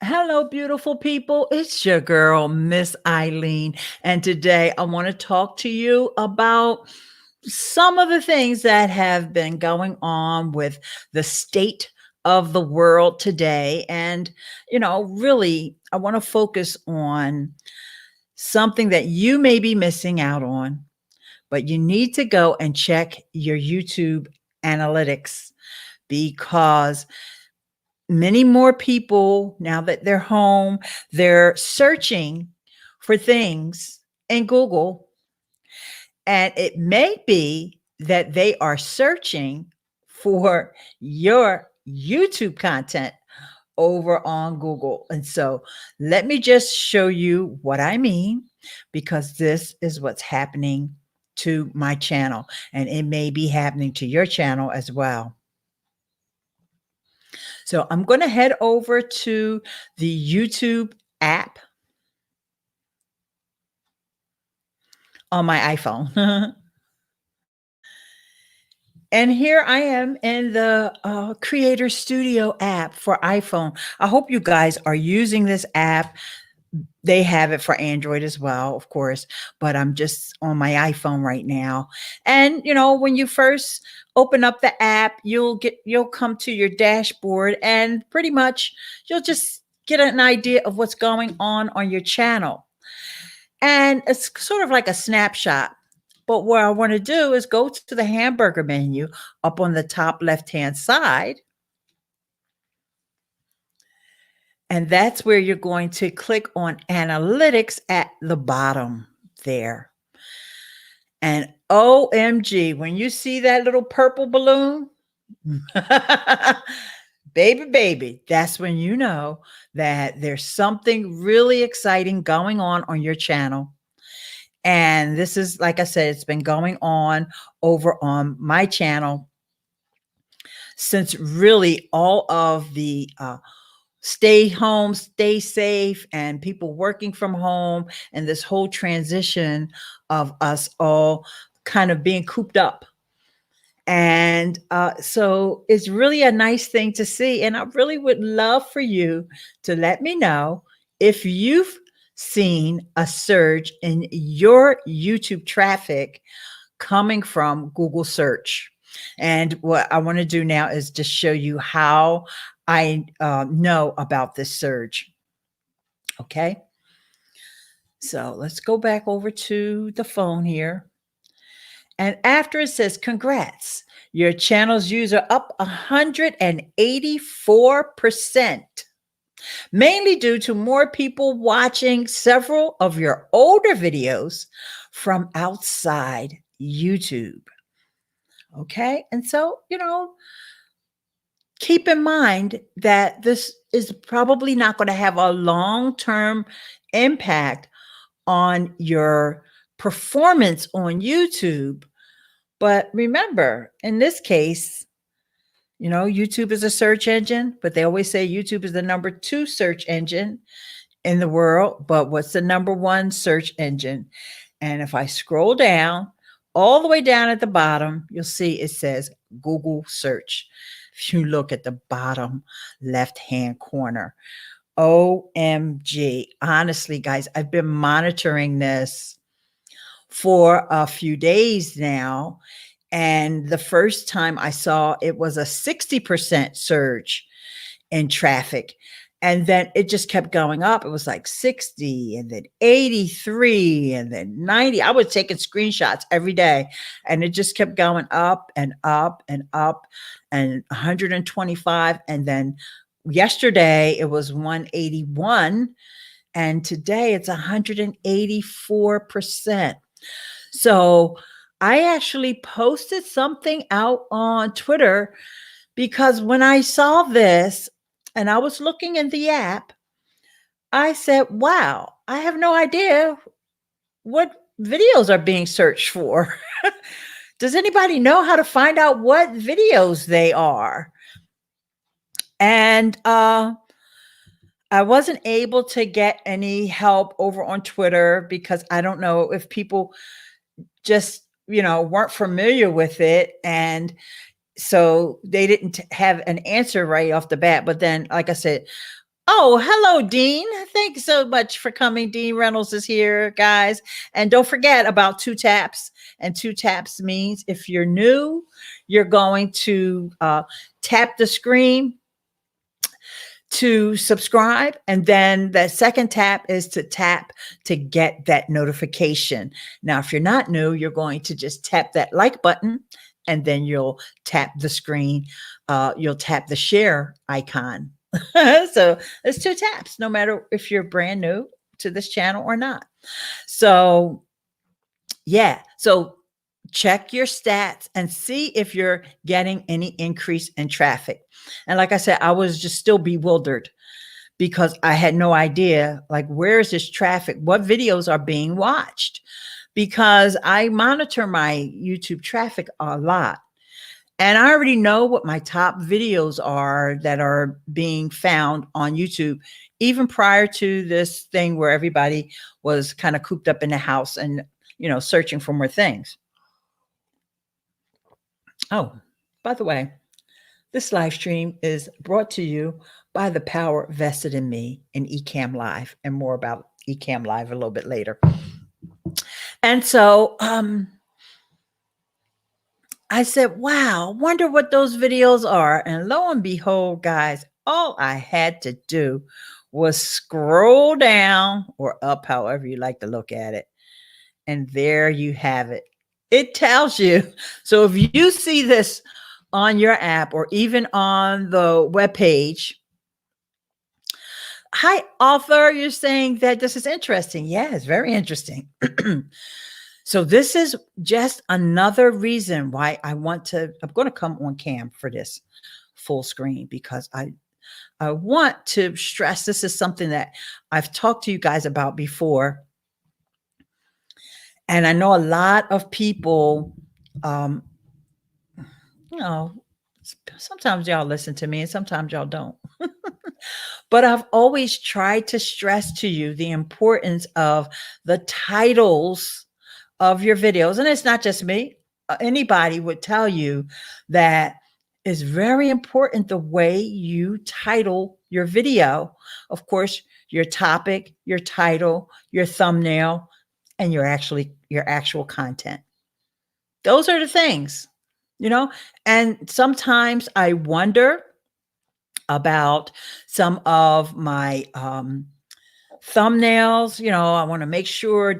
Hello, beautiful people. It's your girl, Miss Eileen. And today I want to talk to you about some of the things that have been going on with the state of the world today. And, really, I want to focus on something that you may be missing out on, but you need to go and check your YouTube analytics because many more people, now that they're home, they're searching for things in Google. And it may be that they are searching for your YouTube content over on Google. And so let me just show you what I mean, because this is what's happening to my channel, and it may be happening to your channel as well. So I'm going to head over to the YouTube app on my iPhone. And here I am in the Creator Studio app for iPhone. I hope you guys are using this app. They have it for Android as well, of course, but I'm just on my iPhone right now. And when you first open up the app, you'll come to your dashboard, and pretty much you'll just get an idea of what's going on your channel. And it's sort of like a snapshot. But what I want to do is go to the hamburger menu up on the top left-hand side. And that's where you're going to click on analytics at the bottom there. And OMG, when you see that little purple balloon, baby, that's when you know that there's something really exciting going on your channel. And this is, like I said, it's been going on over on my channel since really all of the stay home, stay safe, and people working from home, and this whole transition of us all kind of being cooped up. And so it's really a nice thing to see. And I really would love for you to let me know if you've seen a surge in your YouTube traffic coming from Google search. And what I want to do now is just show you how I know about this surge. Okay. So let's go back over to the phone here. And after it says, congrats, your channel's user up 184%, mainly due to more people watching several of your older videos from outside YouTube. Okay. And so, keep in mind that this is probably not going to have a long-term impact on your performance on YouTube. But remember, in this case, YouTube is a search engine, but they always say YouTube is the number 2 search engine in the world. But what's the number 1 search engine? And if I scroll down, all the way down at the bottom, you'll see it says Google search. If you look at the bottom left-hand corner, OMG. Honestly, guys, I've been monitoring this for a few days now. And the first time I saw it was a 60% surge in traffic. And then it just kept going up. It was like 60 and then 83 and then 90. I was taking screenshots every day, and it just kept going up and up and up, and 125. And then yesterday it was 181. And today it's 184%. So I actually posted something out on Twitter, because when I saw this and I was looking in the app, I said, wow, I have no idea what videos are being searched for. Does anybody know how to find out what videos they are? And I wasn't able to get any help over on Twitter, because I don't know if people just, weren't familiar with it. And so they didn't have an answer right off the bat. But then, like I said, Oh, hello, Dean. Thank you so much for coming. Dean Reynolds is here, guys. And don't forget about two taps. And two taps means if you're new, you're going to tap the screen to subscribe. And then the second tap is to tap to get that notification. Now, if you're not new, you're going to just tap that like button and then you'll tap the screen. You'll tap the share icon. So there's two taps, no matter if you're brand new to this channel or not. So yeah, so check your stats and see if you're getting any increase in traffic. And like I said, I was just still bewildered because I had no idea, like, where is this traffic? What videos are being watched? Because I monitor my YouTube traffic a lot. And I already know what my top videos are that are being found on YouTube, even prior to this thing where everybody was kind of cooped up in the house and, searching for more things. Oh, by the way, this live stream is brought to you by the power vested in me in EcammLive, and more about EcammLive a little bit later. And so, I said, wow, wonder what those videos are. And lo and behold, guys, all I had to do was scroll down or up, however you like to look at it. And there you have it. It tells you. So if you see this on your app or even on the webpage, hi, author, you're saying that this is interesting. Yeah, it's very interesting. So this is just another reason why I'm going to come on cam for this full screen, because I want to stress this is something that I've talked to you guys about before. And I know a lot of people, sometimes y'all listen to me and sometimes y'all don't. But I've always tried to stress to you the importance of the titles of your videos. And it's not just me. Anybody would tell you that it's very important the way you title your video. Of course, your topic, your title, your thumbnail, and your actual content. Those are the things, and sometimes I wonder about some of my thumbnails. I want to make sure,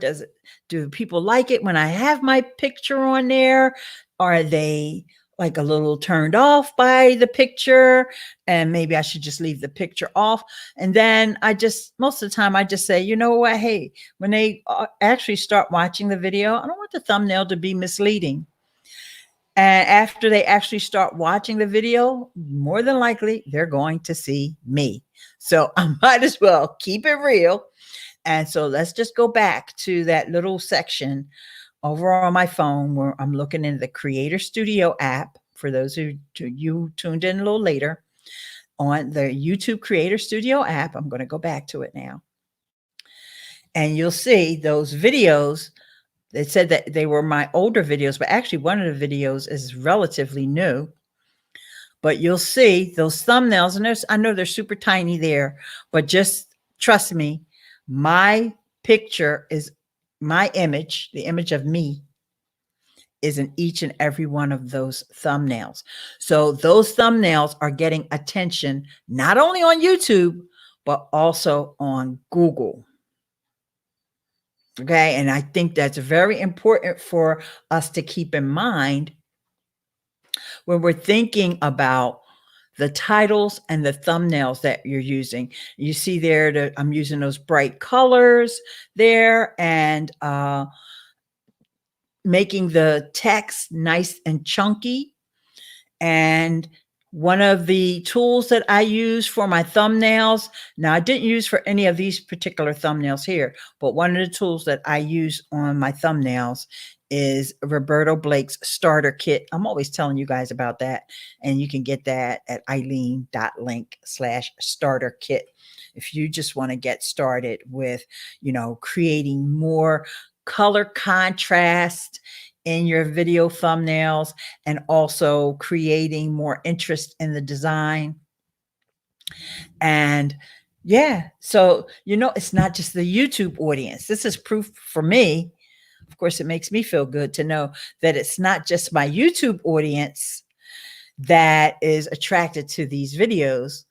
do people like it when I have my picture on there? Are they like a little turned off by the picture? And maybe I should just leave the picture off. And then most of the time I just say, you know what? Hey, when they actually start watching the video, I don't want the thumbnail to be misleading. And after they actually start watching the video, more than likely, they're going to see me. So I might as well keep it real. And so let's just go back to that little section over on my phone where I'm looking in the Creator Studio app. For those who you tuned in a little later, on the YouTube Creator Studio app, I'm going to go back to it now. And you'll see those videos. They said that they were my older videos, but actually one of the videos is relatively new. But you'll see those thumbnails, and I know they're super tiny there, but just trust me, my picture is my image, the image of me is in each and every one of those thumbnails. So those thumbnails are getting attention, not only on YouTube, but also on Google. Okay. And I think that's very important for us to keep in mind when we're thinking about the titles and the thumbnails that you're using. You see there, I'm using those bright colors there and making the text nice and chunky. And one of the tools that I use for my thumbnails, now I didn't use for any of these particular thumbnails here, but one of the tools that I use on my thumbnails is Roberto Blake's starter kit. I'm always telling you guys about that. And you can get that at ILEAN.link/starter kit. If you just want to get started with, creating more color contrast in your video thumbnails and also creating more interest in the design. And Yeah. So, it's not just the YouTube audience. This is proof for me. Of course, it makes me feel good to know that it's not just my YouTube audience that is attracted to these videos.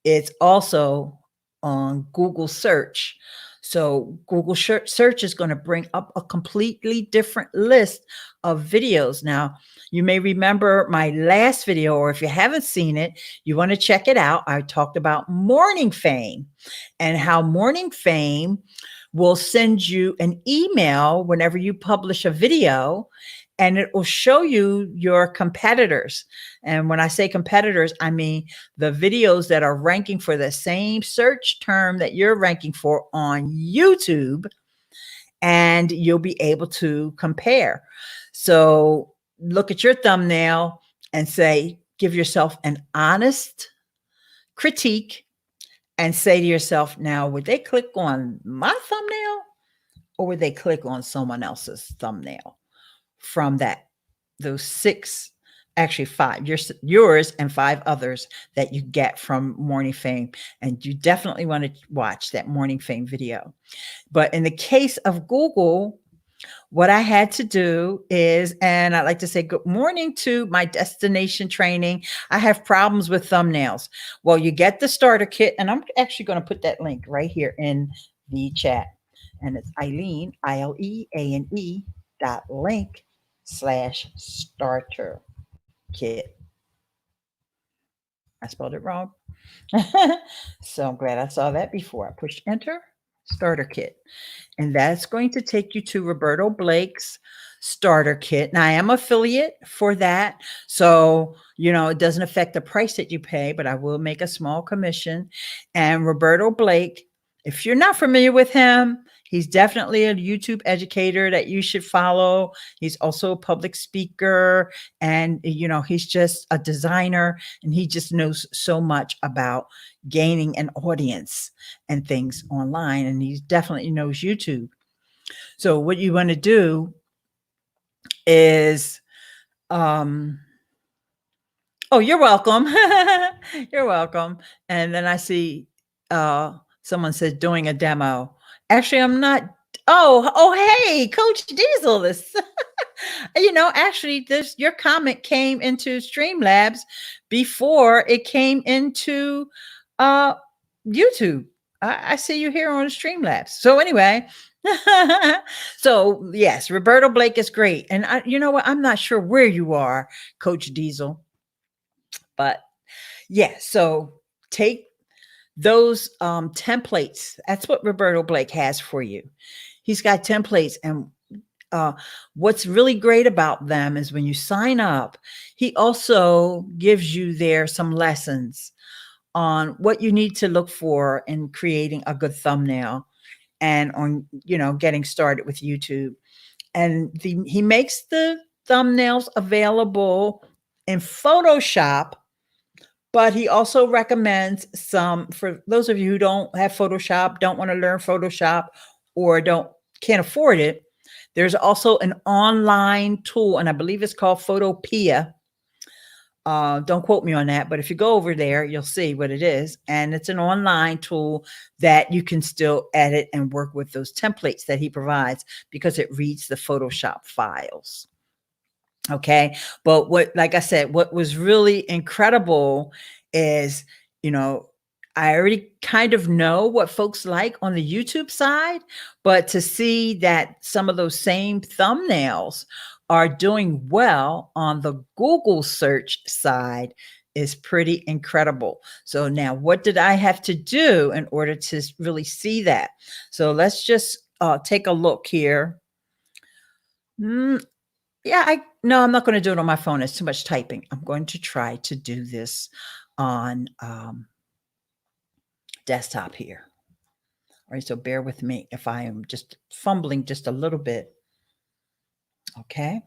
It's also on Google search. So Google search is going to bring up a completely different list of videos. Now, you may remember my last video, or if you haven't seen it, you want to check it out. I talked about morning fame and how morning fame will send you an email whenever you publish a video, and it will show you your competitors. And when I say competitors, I mean the videos that are ranking for the same search term that you're ranking for on YouTube, and you'll be able to compare. So look at your thumbnail and say, give yourself an honest critique and say to yourself, now, would they click on my thumbnail or would they click on someone else's thumbnail from those six, actually five, yours and five others that you get from Morning Fame. And you definitely want to watch that Morning Fame video. But in the case of Google, what I had to do is, and I'd like to say good morning to my destination training. I have problems with thumbnails. Well, you get the starter kit, and I'm actually going to put that link right here in the chat. And it's Eileen, ILEANE.link/starter kit. I spelled it wrong. So I'm glad I saw that before I pushed enter. Starter kit. And that's going to take you to Roberto Blake's starter kit. Now, I am affiliate for that. So, it doesn't affect the price that you pay, but I will make a small commission. And Roberto Blake, if you're not familiar with him, he's definitely a YouTube educator that you should follow. He's also a public speaker, and, he's just a designer, and he just knows so much about gaining an audience and things online. And he definitely knows YouTube. So what you want to do is, oh, you're welcome. You're welcome. And then I see someone said doing a demo. Actually, I'm not. Oh, hey, Coach Diesel. This, actually, your comment came into Streamlabs before it came into uh YouTube. I see you here on Streamlabs. So anyway, so yes, Roberto Blake is great. And you know what? I'm not sure where you are, Coach Diesel, but yeah. So take those templates. That's what Roberto Blake has for you. He's got templates, and what's really great about them is when you sign up, he also gives you there some lessons on what you need to look for in creating a good thumbnail and on, getting started with YouTube. And he makes the thumbnails available in Photoshop, but he also recommends some for those of you who don't have Photoshop, don't want to learn Photoshop, or can't afford it. There's also an online tool, and I believe it's called Photopea. Don't quote me on that, but if you go over there, you'll see what it is. And it's an online tool that you can still edit and work with those templates that he provides because it reads the Photoshop files. Okay. But like I said, what was really incredible is, I already kind of know what folks like on the YouTube side, but to see that some of those same thumbnails are doing well on the Google search side is pretty incredible. So now what did I have to do in order to really see that? So let's just take a look here. Yeah, no, I'm not going to do it on my phone. It's too much typing. I'm going to try to do this on desktop here. All right, so bear with me if I am just fumbling just a little bit. Okay.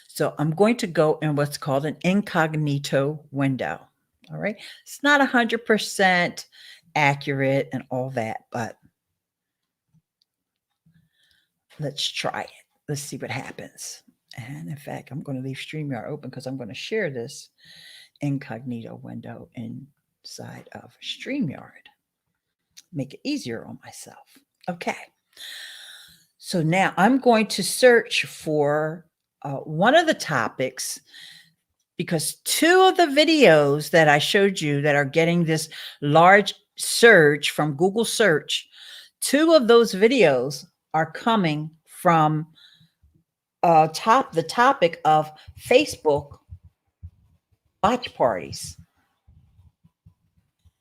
So I'm going to go in what's called an incognito window. All right. It's not 100% accurate and all that, but let's try it. Let's see what happens. And in fact, I'm going to leave StreamYard open because I'm going to share this incognito window inside of StreamYard. make it easier on myself. Okay. So now I'm going to search for one of the topics, because two of the videos that I showed you that are getting this large surge from Google search, two of those videos are coming from the topic of Facebook watch parties.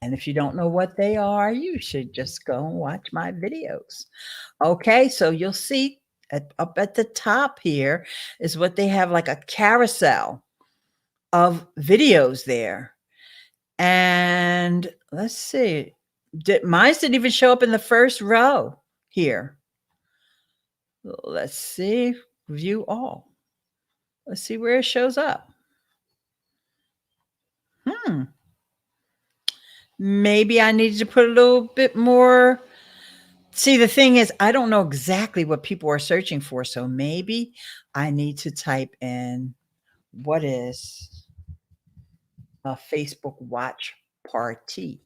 And if you don't know what they are, you should just go and watch my videos. Okay, so you'll see up at the top here is what they have, like a carousel of videos there. And let's see, mine didn't even show up in the first row here. Let's see, view all. Let's see where it shows up. Maybe I needed to put a little bit more. See, the thing is, I don't know exactly what people are searching for. So maybe I need to type in, what is a Facebook watch party?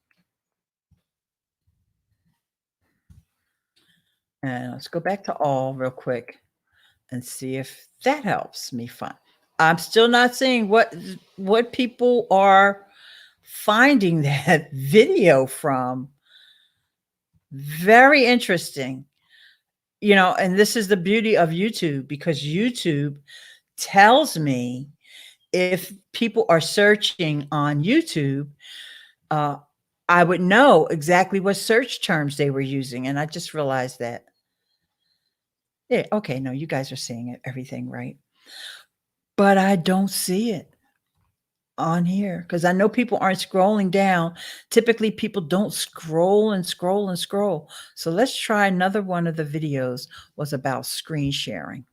And let's go back to all real quick and see if that helps me find. I'm still not seeing what people are finding that video from. Very interesting. And this is the beauty of YouTube, because YouTube tells me if people are searching on YouTube, I would know exactly what search terms they were using. And I just realized that. Yeah, okay, no, you guys are seeing everything right. But I don't see it on here because I know people aren't scrolling down. Typically, people don't scroll and scroll and scroll. So let's try another one of the videos was about screen sharing.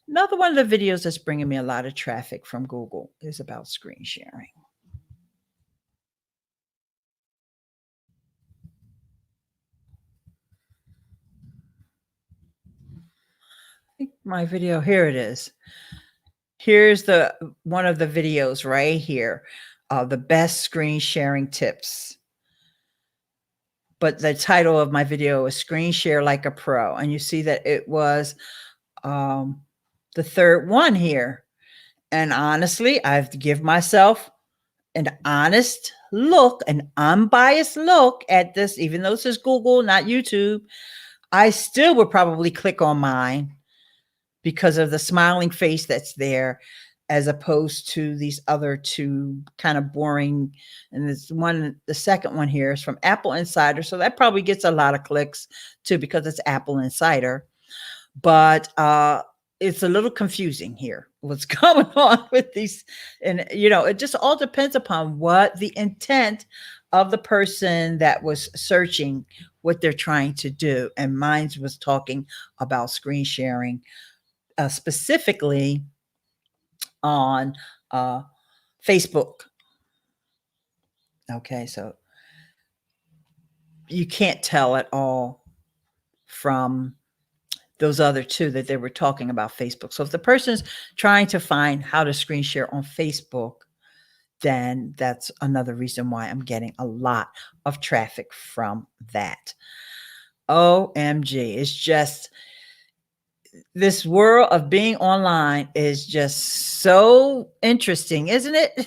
Another one of the videos that's bringing me a lot of traffic from Google is about screen sharing. I think my video, here it is. Here's one of the videos right here, the best screen sharing tips. But the title of my video is Screen Share Like a Pro. And you see that it was the third one here. And honestly, I have to give myself an honest look, an unbiased look at this, even though this is Google, not YouTube. I still would probably click on mine because of the smiling face that's there, as opposed to these other two kind of boring. And the second one here is from Apple Insider. So that probably gets a lot of clicks too, because it's Apple Insider. But it's a little confusing here, what's going on with these. And, it just all depends upon what the intent of the person that was searching, what they're trying to do. And mine was talking about screen sharing, specifically on Facebook. Okay, so you can't tell at all from those other two that they were talking about Facebook. So if the person's trying to find how to screen share on Facebook, then that's another reason why I'm getting a lot of traffic from that. OMG, it's just, this world of being online is just so interesting, isn't it?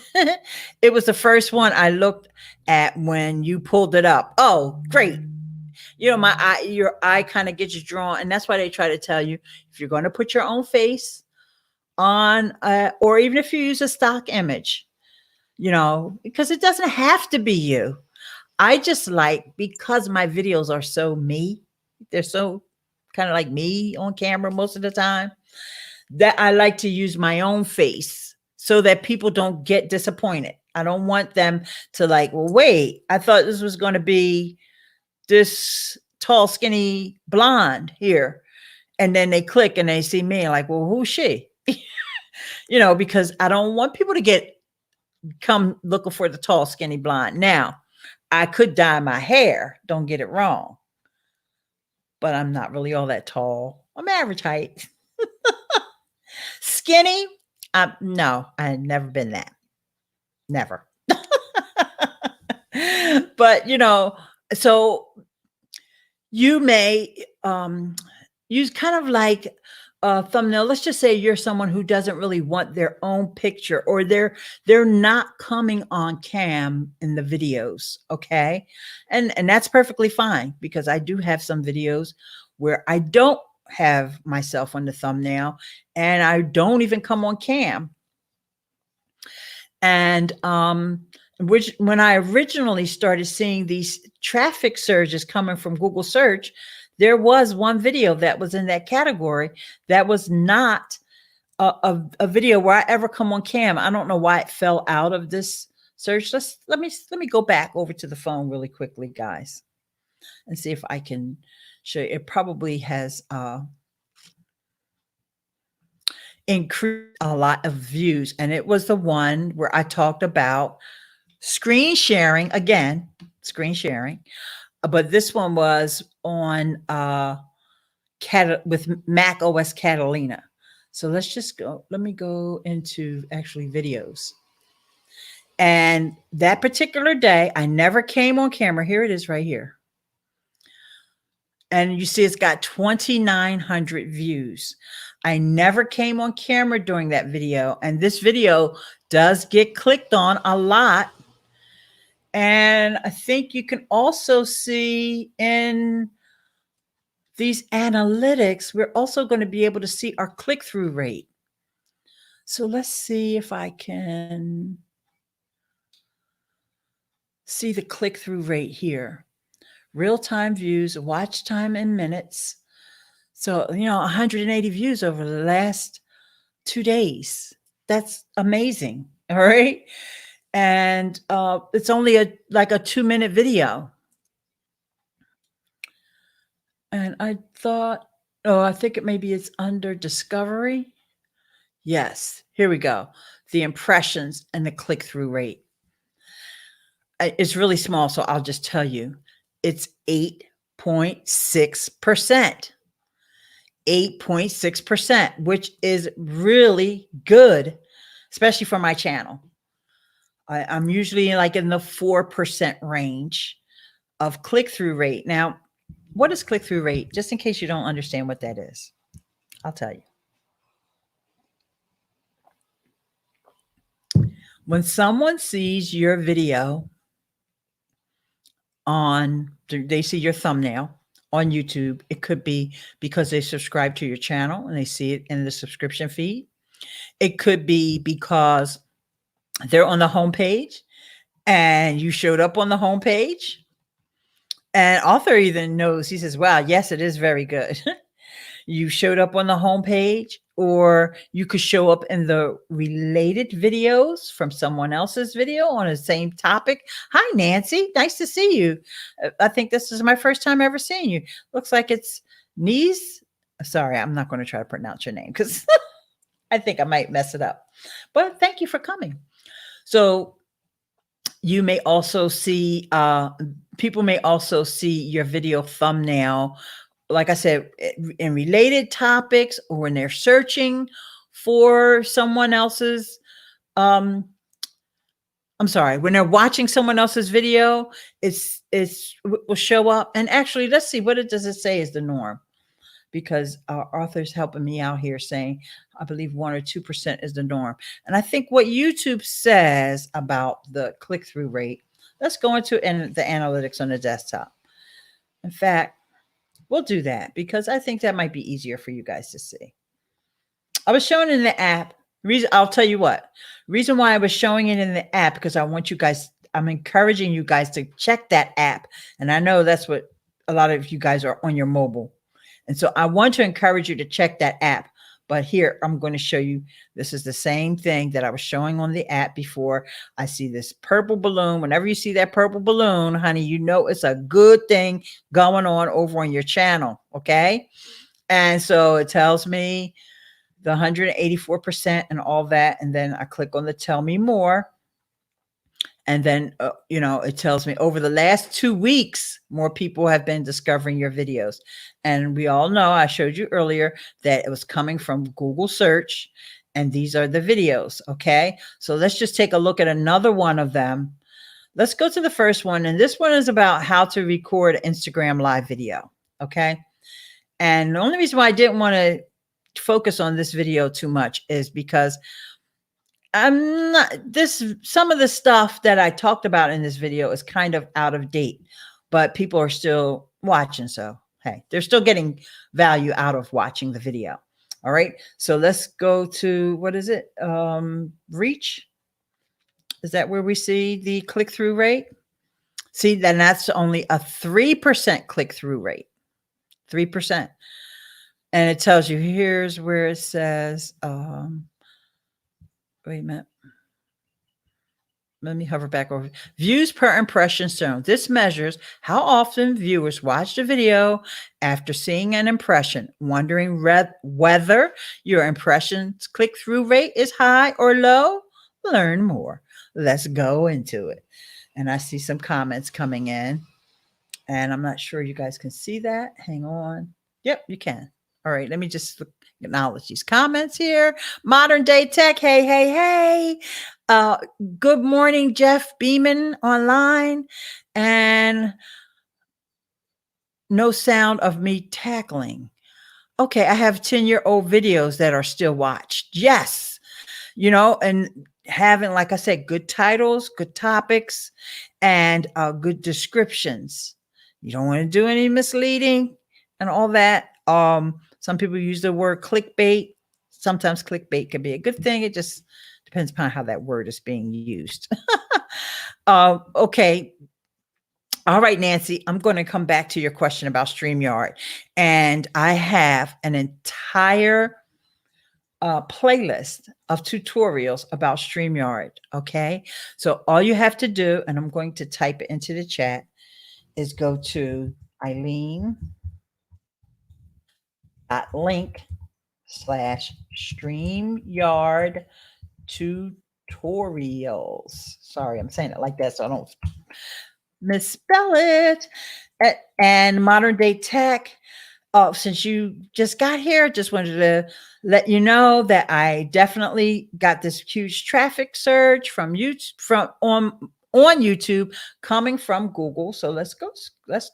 It was the first one I looked at when you pulled it up. Oh, great. Your eye kind of gets you drawn. And that's why they try to tell you, if you're going to put your own face on, or even if you use a stock image, because it doesn't have to be you. I just because my videos are so me, they're so kind of like me on camera most of the time, that I like to use my own face so that people don't get disappointed. I don't want them to well, wait, I thought this was going to be this tall, skinny blonde here. And then they click and they see me well, who's she? Because I don't want people to come looking for the tall, skinny blonde. Now, I could dye my hair, don't get it wrong, but I'm not really all that tall. I'm average height. Skinny? No, I had never been that. Never. But, So you may use kind of like a thumbnail. Let's just say you're someone who doesn't really want their own picture, or they're not coming on cam in the videos, okay? And that's perfectly fine, because I do have some videos where I don't have myself on the thumbnail and I don't even come on cam. And which, when I originally started seeing these traffic surges coming from Google search, there was one video that was in that category that was not a video where I ever come on cam. I don't know why it fell out of this search. Let me go back over to the phone really quickly, guys, and see if I can show you. It probably has increased a lot of views, and it was the one where I talked about screen sharing again, screen sharing. But this one was on with Mac OS Catalina. So let's just go. Let me go into actually videos. And that particular day, I never came on camera. Here it is right here. And you see it's got 2,900 views. I never came on camera during that video. And this video does get clicked on a lot. And I think you can also see in these analytics, we're also going to be able to see our click-through rate. So let's see if I can see the click-through rate here. Real-time views, watch time in minutes. So, 180 views over the last 2 days. That's amazing. All right. And it's only like a 2-minute video. And I thought, I think it maybe it's under discovery. Yes, here we go. The impressions and the click-through rate. It's really small, so I'll just tell you. It's 8.6%. 8.6%, which is really good, especially for my channel. I'm usually like in the 4% range of click-through rate. Now, what is click-through rate? Just in case you don't understand what that is, I'll tell you. When someone sees your video they see your thumbnail on YouTube, it could be because they subscribe to your channel and they see it in the subscription feed. It could be because they're on the homepage and you showed up on the homepage. And author even knows, he says, wow, yes, it is very good. You showed up on the homepage, or you could show up in the related videos from someone else's video on the same topic. Hi, Nancy. Nice to see you. I think this is my first time ever seeing you. Looks like it's Niece. Sorry, I'm not going to try to pronounce your name because I think I might mess it up. But thank you for coming. So you may also see, people may also see your video thumbnail, like I said, in related topics, or when they're searching for someone else's, I'm sorry, when they're watching someone else's video, it will show up. And actually, let's see, what does it say is the norm? Because our author's helping me out here saying, I believe 1 or 2% is the norm. And I think what YouTube says about the click-through rate, let's go into the analytics on the desktop. In fact, we'll do that because I think that might be easier for you guys to see. I was showing it in the app. I'll tell you what, reason why I was showing it in the app, because I want you guys, I'm encouraging you guys to check that app. And I know that's what a lot of you guys are on your mobile. And so I want to encourage you to check that app. But here, I'm going to show you, this is the same thing that I was showing on the app before. I see this purple balloon. Whenever you see that purple balloon, honey, you know it's a good thing going on over on your channel, okay? And so it tells me the 184% and all that. And then I click on the tell me more. And then, it tells me over the last 2 weeks, more people have been discovering your videos. And we all know, I showed you earlier, that it was coming from Google search. And these are the videos. Okay. So let's just take a look at another one of them. let's go to the first one. And this one is about how to record an Instagram live video. Okay. And the only reason why I didn't want to focus on this video too much is because I'm not some of the stuff that I talked about in this video is kind of out of date, but people are still watching. So, hey, they're still getting value out of watching the video. All right. So let's go to, what is it? Reach. Is that where we see the click-through rate? See, then that's only a 3% click-through rate. 3%. And it tells you, here's where it says, wait a minute. Let me hover back over. Views per impression shown. This measures how often viewers watch the video after seeing an impression, wondering whether your impression's click-through rate is high or low. Learn more. Let's go into it. And I see some comments coming in, and I'm not sure you guys can see that. Hang on. Yep, you can. All right, let me just acknowledge these comments here. Modern Day Tech. Hey, hey, hey. Good morning, Jeff Beeman online. And no sound of me tackling. Okay, I have 10-year-old videos that are still watched. Yes. And having, like I said, good titles, good topics, and good descriptions. You don't want to do any misleading and all that. Some people use the word clickbait. Sometimes clickbait can be a good thing. It just depends upon how that word is being used. Okay. All right, Nancy, I'm going to come back to your question about StreamYard. And I have an entire playlist of tutorials about StreamYard. Okay. So all you have to do, and I'm going to type it into the chat, is go to ILEANE.link/StreamYard tutorials. Sorry, I'm saying it like that so I don't misspell it. And Modern Day Tech. Since you just got here, just wanted to let you know that I definitely got this huge traffic surge from YouTube, on YouTube coming from Google. So let's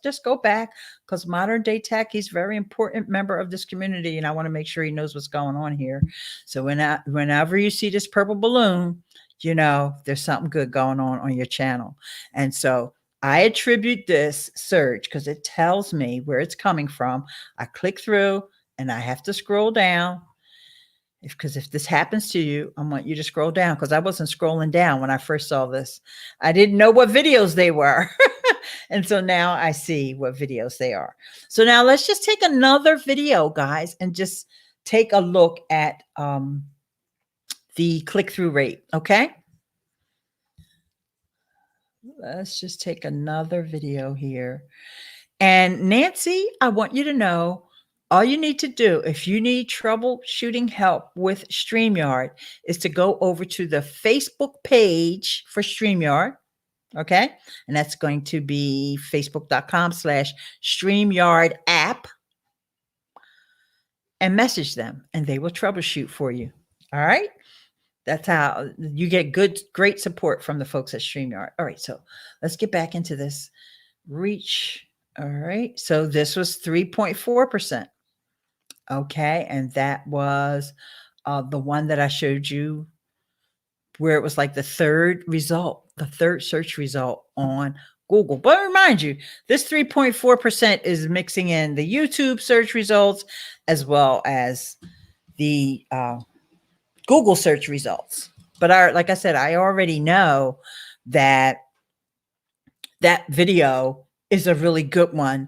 just go back, because Modern Day Tech, he's a very important member of this community, and I want to make sure he knows what's going on here. So whenever you see this purple balloon, there's something good going on your channel. And so I attribute this surge because it tells me where it's coming from. I click through and I have to scroll down. Because if this happens to you, I want you to scroll down, because I wasn't scrolling down when I first saw this. I didn't know what videos they were. And so now I see what videos they are. So now let's just take another video, guys, and just take a look at the click-through rate. Okay. Let's just take another video here. And Nancy, I want you to know, all you need to do, if you need troubleshooting help with StreamYard, is to go over to the Facebook page for StreamYard. Okay. And that's going to be facebook.com/StreamYard app, and message them, and they will troubleshoot for you. All right. That's how you get great support from the folks at StreamYard. All right. So let's get back into this reach. All right. So this was 3.4%. Okay. And that was the one that I showed you, where it was like the third search result on Google. But remind you, this 3.4% is mixing in the YouTube search results as well as the Google search results. But like I said, I already know that video is a really good one.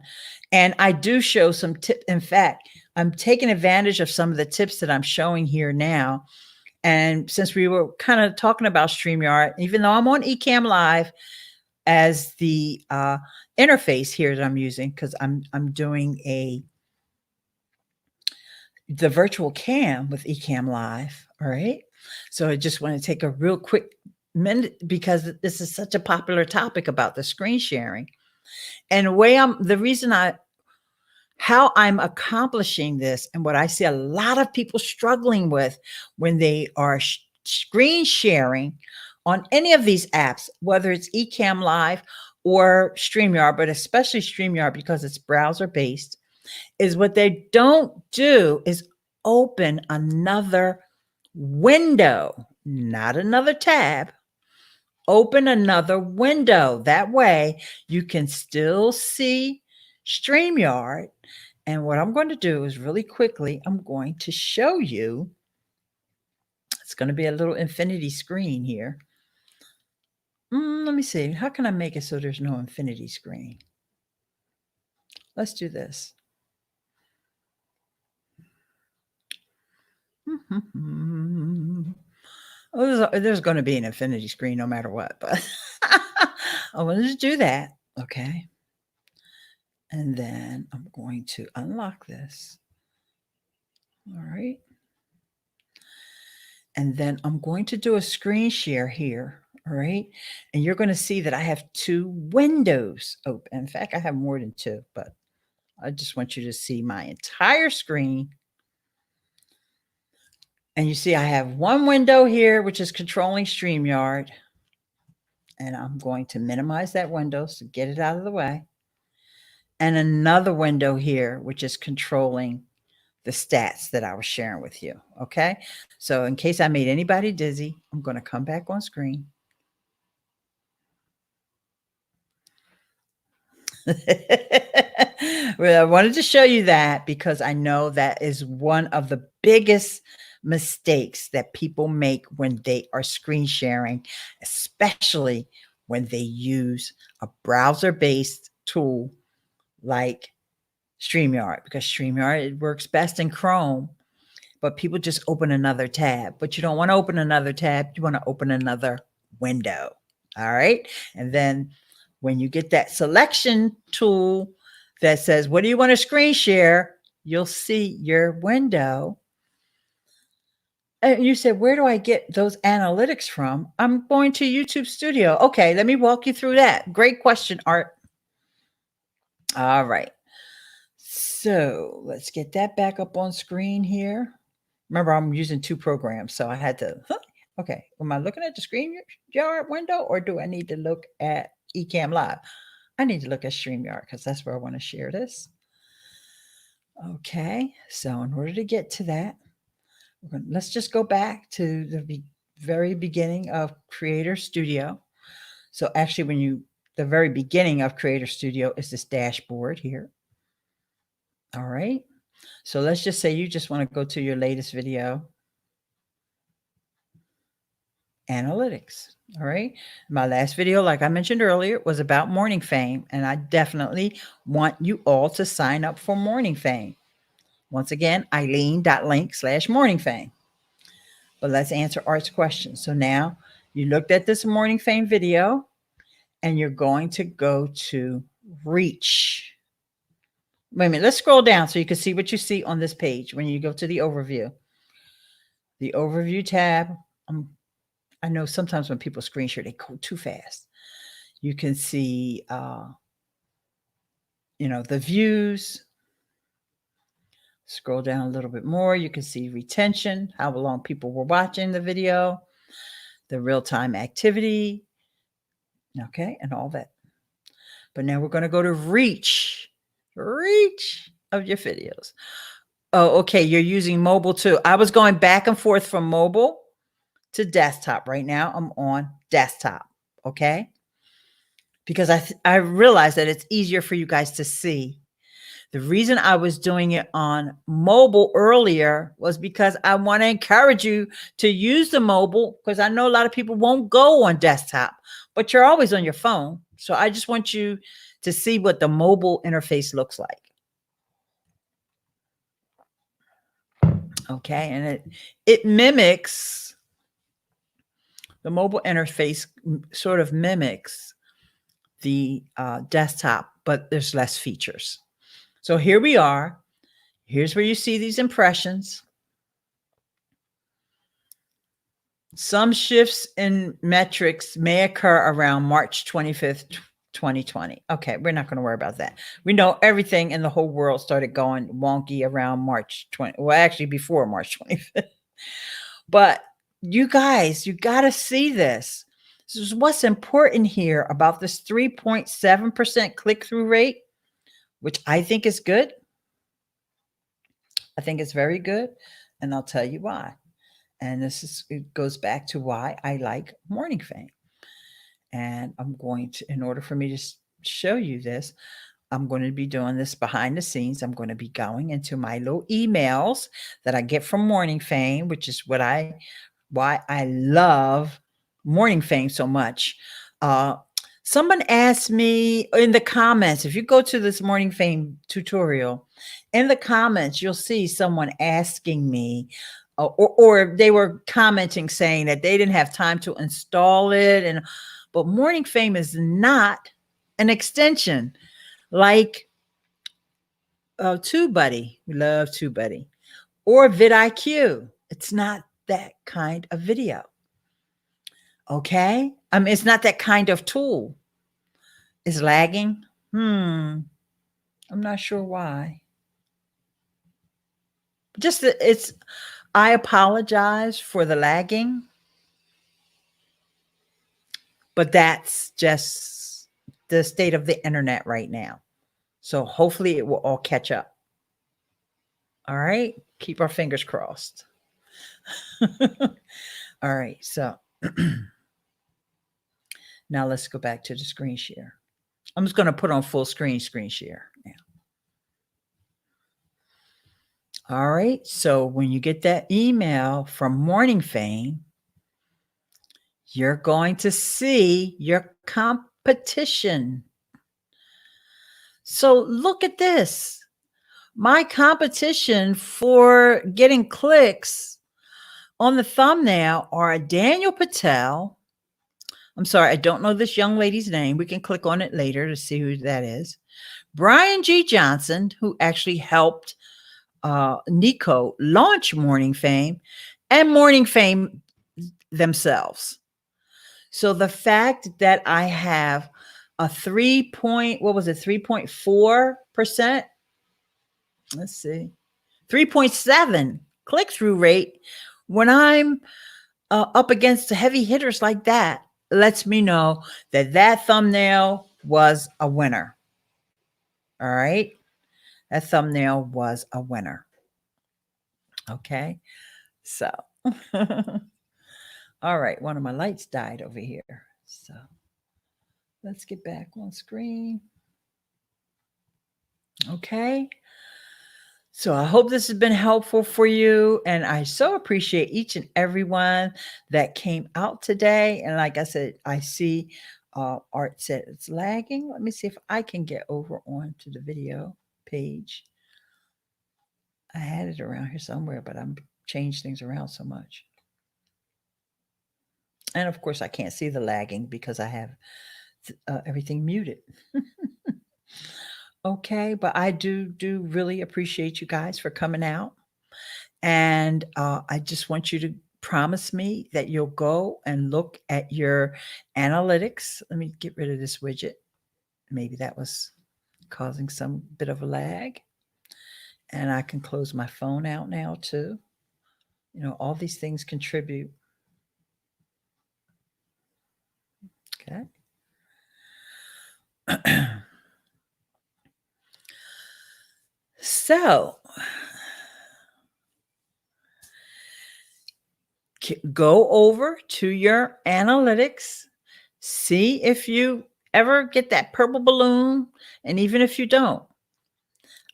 And I do show some tips. In fact, I'm taking advantage of some of the tips that I'm showing here now. And since we were kind of talking about StreamYard, even though I'm on EcammLive as the interface here that I'm using, because I'm doing the virtual cam with EcammLive. All right. So I just want to take a real quick minute, because this is such a popular topic about the screen sharing. And the reason how I'm accomplishing this, and what I see a lot of people struggling with when they are screen sharing on any of these apps, whether it's EcammLive or StreamYard, but especially StreamYard because it's browser based, is what they don't do is open another window, not another tab. Open another window. That way you can still see StreamYard. And what I'm going to do is really quickly, I'm going to show you. It's going to be a little infinity screen here. Let me see. How can I make it so there's no infinity screen? Let's do this. Oh, there's going to be an infinity screen no matter what, but I want to just do that. Okay. And then I'm going to unlock this. All right. And then I'm going to do a screen share here. All right. And you're going to see that I have 2 windows open. In fact, I have more than 2, but I just want you to see my entire screen. And you see I have 1 window here, which is controlling StreamYard. And I'm going to minimize that window to get it out of the way. And another window here, which is controlling the stats that I was sharing with you. Okay. So in case I made anybody dizzy, I'm going to come back on screen. Well, I wanted to show you that because I know that is one of the biggest mistakes that people make when they are screen sharing, especially when they use a browser-based tool like StreamYard, because StreamYard, it works best in Chrome, but people just open another tab. But you don't want to open another tab. You want to open another window. All right. And then when you get that selection tool that says, what do you want to screen share? You'll see your window. And you said, where do I get those analytics from? I'm going to YouTube Studio. Okay, let me walk you through that. Great question, Art. All right. So let's get that back up on screen here. Remember, I'm using 2 programs, so I had to, okay, am I looking at the StreamYard window or do I need to look at EcammLive? I need to look at StreamYard because that's where I want to share this. Okay, so in order to get to that, let's just go back to the very beginning of Creator Studio. So actually, the very beginning of Creator Studio is this dashboard here. All right. So let's just say you just want to go to your latest video. Analytics. All right. My last video, like I mentioned earlier, was about Morning Fame. And I definitely want you all to sign up for Morning Fame. Once again, ILEANE.link/morningfame. But let's answer Art's question. So now you looked at this Morning Fame video and you're going to go to Reach. Wait a minute. Let's scroll down so you can see what you see on this page when you go to the overview. The overview tab. I know sometimes when people screen share, they go too fast. You can see, the views. Scroll down a little bit more. You can see retention, how long people were watching the video, the real-time activity, okay, and all that. But now we're going to go to reach of your videos. Oh, okay, you're using mobile too. I was going back and forth from mobile to desktop. Right now I'm on desktop, okay? Because I realized that it's easier for you guys to see. The reason I was doing it on mobile earlier was because I want to encourage you to use the mobile, because I know a lot of people won't go on desktop, but you're always on your phone. So I just want you to see what the mobile interface looks like. Okay, and it mimics, the mobile interface sort of mimics the desktop, but there's less features. So here we are. Here's where you see these impressions. Some shifts in metrics may occur around March 25th, 2020. Okay, we're not going to worry about that. We know everything in the whole world started going wonky around March 20. Well, actually before March 25th. But you guys, you got to see this. This is what's important here about this 3.7% click-through rate, which I think is good. I think it's very good, and I'll tell you why. And it goes back to why I like Morning Fame. And I'm going to, in order for me to show you this, I'm going to be doing this behind the scenes. I'm going to be going into my little emails that I get from Morning Fame, which is why I love Morning Fame so much. Someone asked me in the comments, if you go to this Morning Fame tutorial, in the comments, you'll see someone asking me, or they were commenting saying that they didn't have time to install it. But Morning Fame is not an extension like TubeBuddy. We love TubeBuddy. Or vidIQ. It's not that kind of video. Okay? I mean, it's not that kind of tool. Is lagging? I'm not sure why. I apologize for the lagging, but that's just the state of the internet right now. So hopefully it will all catch up. All right. Keep our fingers crossed. All right. So now let's go back to the screen share. I'm just going to put on full screen share now. All right. So when you get that email from Morning Fame, you're going to see your competition. So look at this. My competition for getting clicks on the thumbnail are Daniel Patel. I'm sorry, I don't know this young lady's name. We can click on it later to see who that is. Brian G. Johnson, who actually helped Nico launch Morning Fame, and Morning Fame themselves. So the fact that I have a 3.4%, let's see, 3.7 click-through rate when I'm up against heavy hitters like that lets me know that that thumbnail was a winner. All right. That thumbnail was a winner. Okay. So, all right. One of my lights died over here. So let's get back on screen. Okay. So I hope this has been helpful for you. And I so appreciate each and every one that came out today. And like I said, I see Art said it's lagging. Let me see if I can get over onto the video page. I had it around here somewhere, but I'm changed things around so much. And of course, I can't see the lagging because I have everything muted. Okay, but I do really appreciate you guys for coming out. And I just want you to promise me that you'll go and look at your analytics. Let me get rid of this widget. Maybe that was causing some bit of a lag. And I can close my phone out now too. You know, all these things contribute. Okay. So go over to your analytics, see if you ever get that purple balloon. And even if you don't,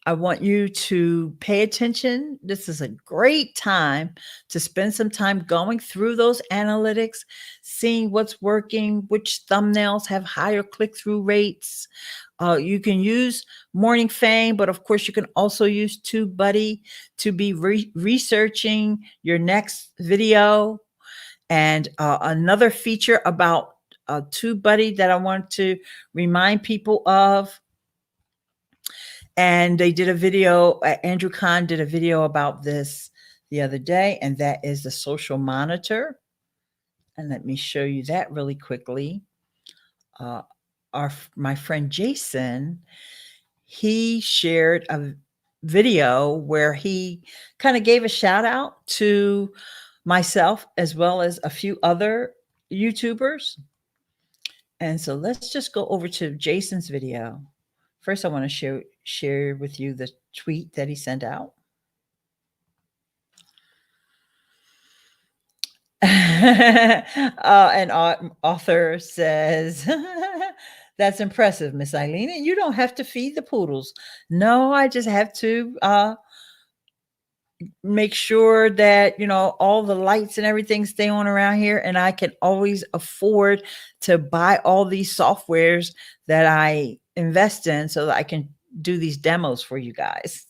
I want you to pay attention. This is a great time to spend some time going through those analytics, seeing what's working, which thumbnails have higher click-through rates. You can use Morning Fame, but of course you can also use TubeBuddy to be researching your next video. And another feature about TubeBuddy that I want to remind people of, and they did a video, Andrew Kahn did a video about this the other day, and that is the social monitor. And let me show you that really quickly. My friend Jason, he shared a video where he kind of gave a shout out to myself as well as a few other YouTubers. And so let's just go over to Jason's video. First, I want to share with you the tweet that he sent out. An author says, that's impressive, Miss Eileen. You don't have to feed the poodles. No, I just have to make sure that, you know, all the lights and everything stay on around here. And I can always afford to buy all these softwares that I invest in so that I can do these demos for you guys.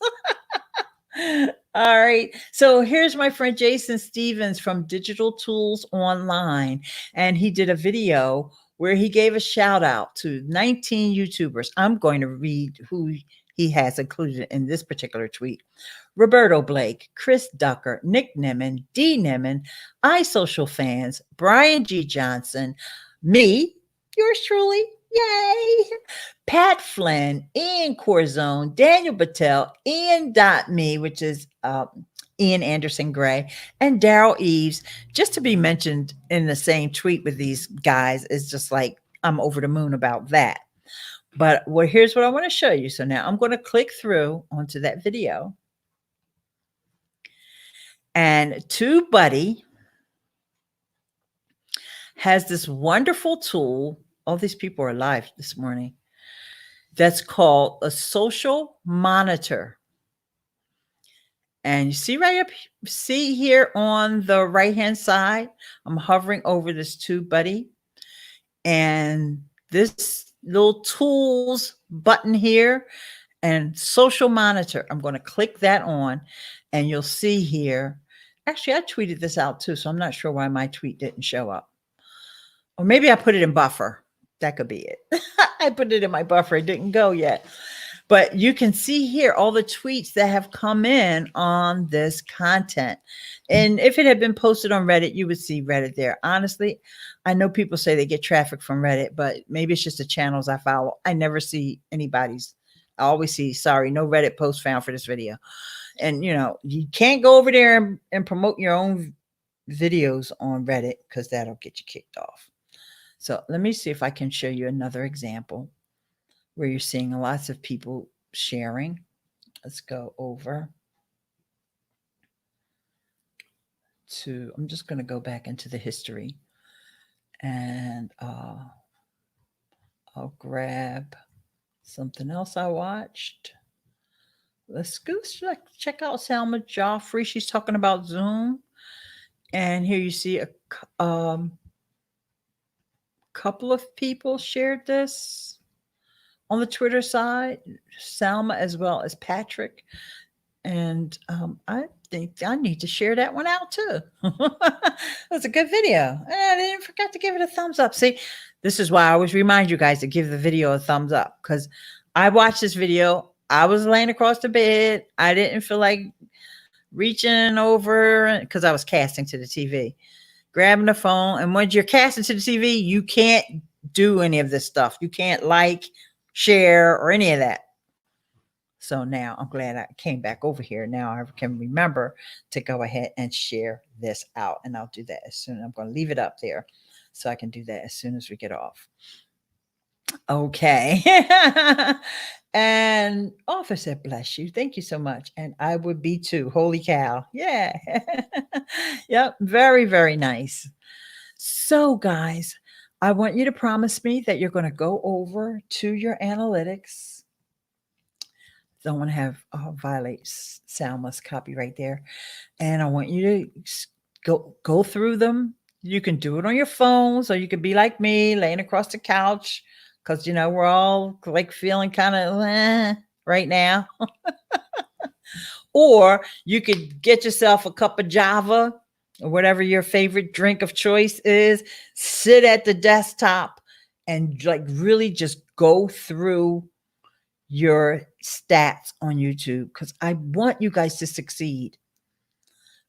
All right. So here's my friend Jason Stevens from Digital Tools Online. And he did a video where he gave a shout out to 19 YouTubers. I'm going to read who he has included in this particular tweet. Roberto Blake, Chris Ducker, Nick Nimmin, D Nimmin, iSocialFans, Brian G. Johnson, me, yours truly, yay, Pat Flynn, Ian Corzone, Daniel Battelle, Ian.me, which is Ian Anderson Gray, and Daryl Eves, just to be mentioned in the same tweet with these guys is just like, I'm over the moon about that. But well, here's what I want to show you. So now I'm going to click through onto that video. And TubeBuddy has this wonderful tool. All these people are live this morning. That's called a social monitor. And you see right up, see here on the right-hand side, I'm hovering over this TubeBuddy. And this little tools button here and social monitor, I'm going to click that on and you'll see here. Actually, I tweeted this out too, so I'm not sure why my tweet didn't show up. Or maybe I put it in buffer. That could be it. I put it in my buffer. It didn't go yet. But you can see here all the tweets that have come in on this content. And if it had been posted on Reddit, you would see Reddit there. Honestly, I know people say they get traffic from Reddit, but maybe it's just the channels I follow. I never see anybody's. I always see, sorry, no Reddit post found for this video. And, you know, you can't go over there and promote your own videos on Reddit because that'll get you kicked off. So let me see if I can show you another example where you're seeing lots of people sharing. Let's go over to, I'm just going to go back into the history and I'll grab something else I watched. Let's go check out Salma Joffrey. She's talking about Zoom. And here you see a couple of people shared this on the Twitter side, Salma as well as Patrick. And I think I need to share that one out too. That's a good video. And I didn't forget to give it a thumbs up. See, this is why I always remind you guys to give the video a thumbs up, because I watched this video. I was laying across the bed. I didn't feel like reaching over because I was casting to the TV, grabbing the phone. And when you're casting to the TV, you can't do any of this stuff. You can't like, share, or any of that. So now I'm glad I came back over here. Now I can remember to go ahead and share this out. And I'll do that as soon. I'm going to leave it up there so I can do that as soon as we get off. Okay. And author said, bless you. Thank you so much. And I would be too. Holy cow. Yeah. Yep. Very, very nice. So guys, I want you to promise me that you're going to go over to your analytics. Don't want to have violate Salma's copyright there. And I want you to go through them. You can do it on your phones, or you could be like me, laying across the couch, because, you know, we're all like feeling kind of right now. Or you could get yourself a cup of Java or whatever your favorite drink of choice is, sit at the desktop and like really just go through your stats on YouTube, because I want you guys to succeed.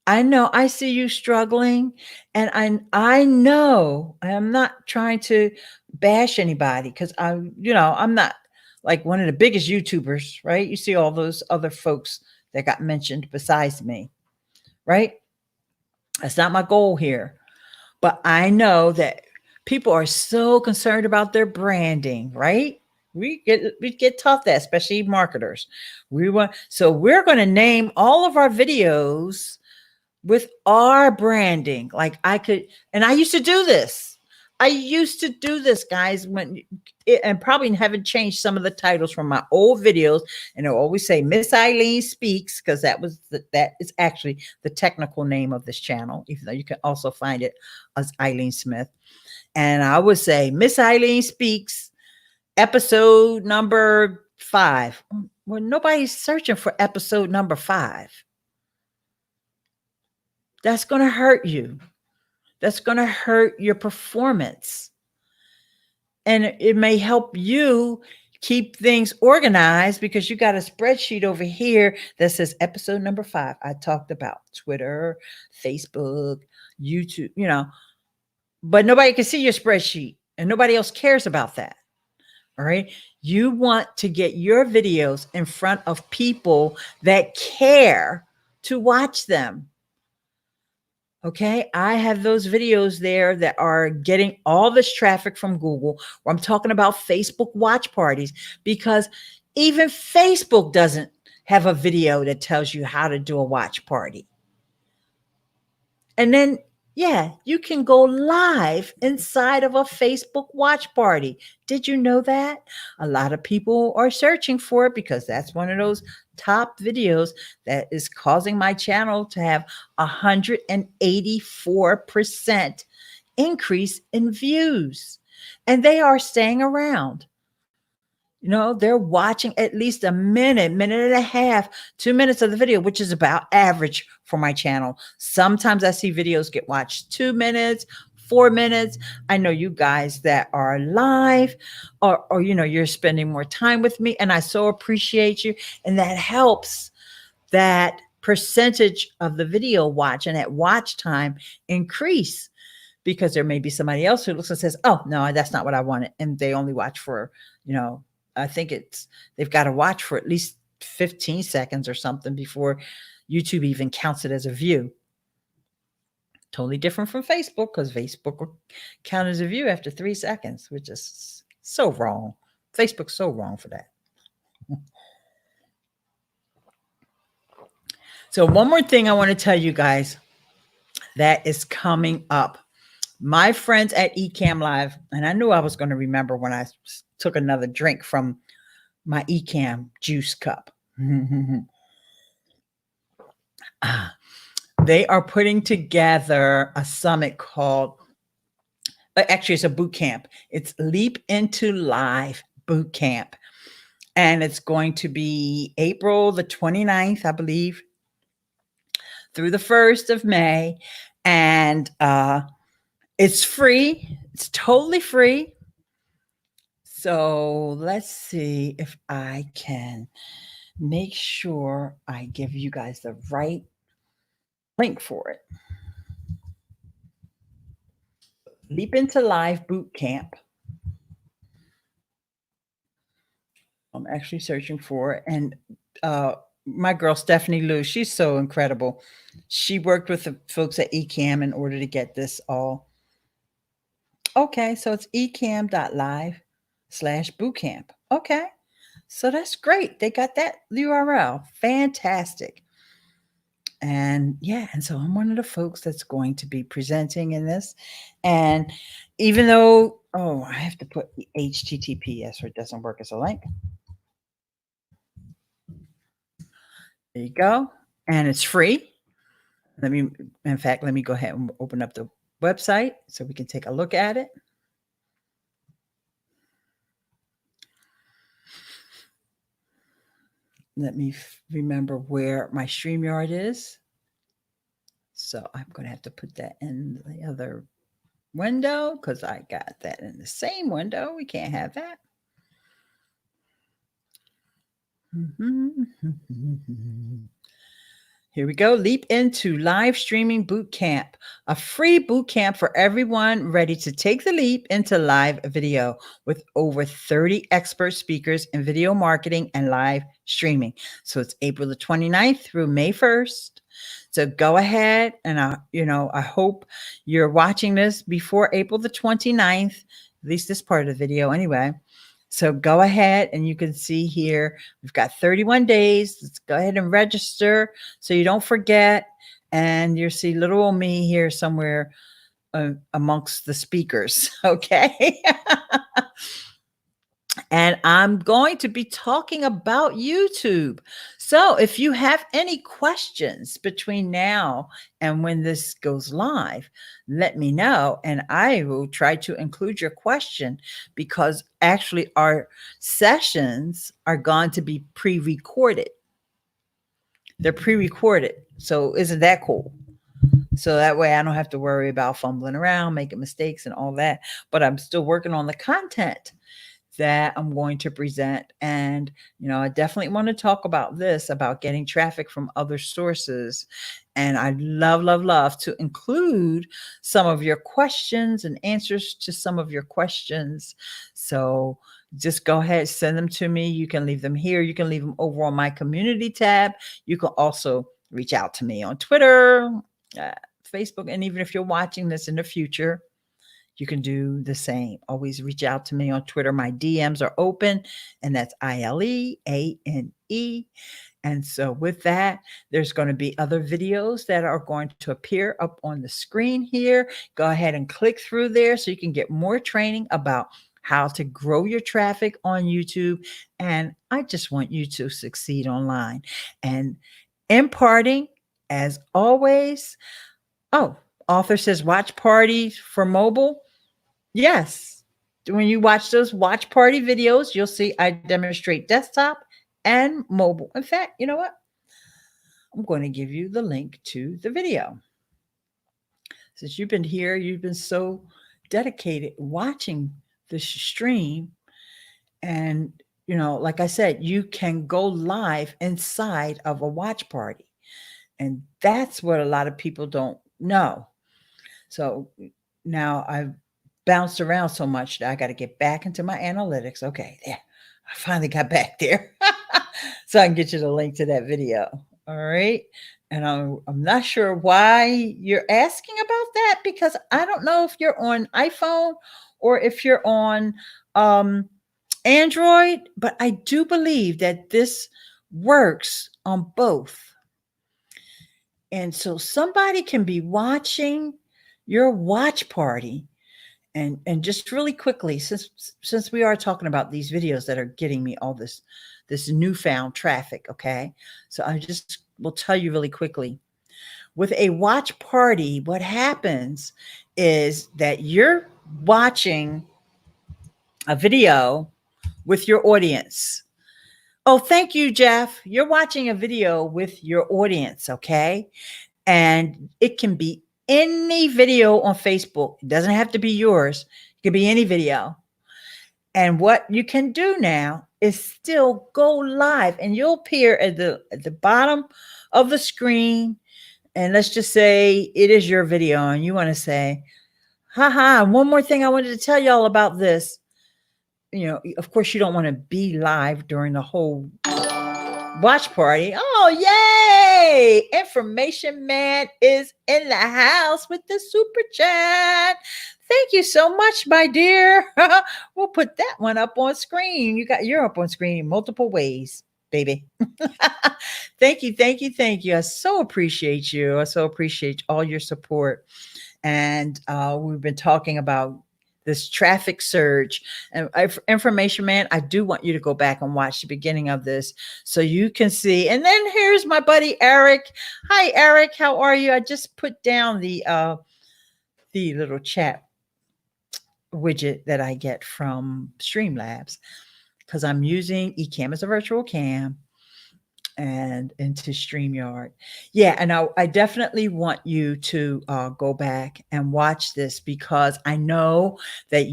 I know I see you struggling, and I know I am not trying to bash anybody, because I'm not like one of the biggest YouTubers, right? You see all those other folks that got mentioned besides me, right? That's not my goal here. But I know that People are so concerned about their branding, right? We get taught that, especially marketers. We're going to name all of our videos with our branding. Like and I used to do this. I used to do this, guys, and probably haven't changed some of the titles from my old videos. And I'll always say Miss Eileen Speaks, because that is actually the technical name of this channel, even though you can also find it as Eileen Smith. And I would say Miss Eileen Speaks, episode number 5. Well, nobody's searching for episode number 5. That's going to hurt you. That's going to hurt your performance. And it may help you keep things organized, because you got a spreadsheet over here that says episode number 5. I talked about Twitter, Facebook, YouTube, but nobody can see your spreadsheet and nobody else cares about that. All right. You want to get your videos in front of people that care to watch them. Okay. I have those videos there that are getting all this traffic from Google, where I'm talking about Facebook watch parties, because even Facebook doesn't have a video that tells you how to do a watch party. And then, yeah, you can go live inside of a Facebook watch party. Did you know that? A lot of people are searching for it, because that's one of those top videos that is causing my channel to have 184% increase in views. And they are staying around. They're watching at least a minute and a half, 2 minutes of the video, which is about average for my channel. Sometimes I see videos get watched 2 minutes, 4 minutes. I know you guys that are live or you're spending more time with me, and I so appreciate you. And that helps that percentage of the video watch and that watch time increase, because there may be somebody else who looks and says, oh, no, that's not what I wanted. And they only watch for, I think they've got to watch for at least 15 seconds or something before YouTube even counts it as a view. Totally different from Facebook, because Facebook will count as a view after 3 seconds, which is so wrong. Facebook's so wrong for that. So one more thing I want to tell you guys that is coming up. My friends at EcammLive, and I knew I was going to remember when I took another drink from my Ecamm juice cup. They are putting together a summit called, actually it's a boot camp. It's Leap Into Live Boot Camp. And it's going to be April the 29th, I believe, through the 1st of May. And it's free. It's totally free. So let's see if I can make sure I give you guys the right link for it. Leap Into Live Boot Camp. I'm actually searching for it. And my girl, Stephanie Lou, she's so incredible. She worked with the folks at Ecamm in order to get this all. Okay, so it's ecamm.live/bootcamp. Okay, so that's great. They got that URL. Fantastic. And yeah, and so I'm one of the folks that's going to be presenting in this. And even though, I have to put the HTTPS or it doesn't work as a link. There you go. And it's free. Let me go ahead and open up the website so we can take a look at it. Let me remember where my StreamYard is. So I'm going to have to put that in the other window, because I got that in the same window. We can't have that. Here we go. Leap Into Live Streaming Boot Camp, a free boot camp for everyone ready to take the leap into live video, with over 30 expert speakers in video marketing and live streaming. So it's April the 29th through May 1st. So go ahead and I hope you're watching this before April the 29th, at least this part of the video anyway. So go ahead and you can see here, we've got 31 days. Let's go ahead and register so you don't forget. And you'll see little old me here somewhere amongst the speakers. Okay. And I'm going to be talking about YouTube. So if you have any questions between now and when this goes live, let me know and I will try to include your question, because actually our sessions are going to be pre-recorded. They're pre-recorded. So isn't that cool? So that way I don't have to worry about fumbling around, making mistakes and all that, but I'm still working on the content that I'm going to present. And, I definitely want to talk about this, about getting traffic from other sources. And I'd love to include some of your questions and answers to some of your questions. So just go ahead, send them to me. You can leave them here. You can leave them over on my community tab. You can also reach out to me on Twitter, Facebook, and even if you're watching this in the future, you can do the same. Always reach out to me on Twitter. My DMs are open, and that's ILEANE. And so with that, there's going to be other videos that are going to appear up on the screen here. Go ahead and click through there so you can get more training about how to grow your traffic on YouTube. And I just want you to succeed online. And in parting, as always, author says watch parties for mobile. Yes. When you watch those watch party videos, you'll see I demonstrate desktop and mobile. In fact, you know what? I'm going to give you the link to the video. Since you've been here, you've been so dedicated watching this stream. And, like I said, you can go live inside of a watch party. And that's what a lot of people don't know. So now I've bounced around so much that I got to get back into my analytics. Okay, there. I finally got back there. So I can get you the link to that video. All right. And I'm not sure why you're asking about that, because I don't know if you're on iPhone or if you're on Android, but I do believe that this works on both. And so somebody can be watching your watch party. And just really quickly, since we are talking about these videos that are getting me all this newfound traffic, okay? So I just will tell you really quickly. With a watch party, what happens is that you're watching a video with your audience. Oh, thank you, Jeff. You're watching a video with your audience, okay? And it can be any video on Facebook. It doesn't have to be yours. It can be any video. And what you can do now is still go live, and you'll appear at the bottom of the screen. And let's just say it is your video and you want to say, haha, one more thing I wanted to tell y'all about this. Of course, you don't want to be live during the whole watch party. Oh, yay! Information Man is in the house with the super chat. Thank you so much, my dear. We'll put that one up on screen. You're up on screen in multiple ways, baby. Thank you. I so appreciate you. I so appreciate all your support. And we've been talking about this traffic surge. And Information Man, I do want you to go back and watch the beginning of this so you can see. And then here's my buddy Eric. Hi, Eric. How are you? I just put down the little chat widget that I get from Streamlabs, because I'm using Ecamm as a virtual cam and into StreamYard. Yeah, and I definitely want you to go back and watch this, because I know that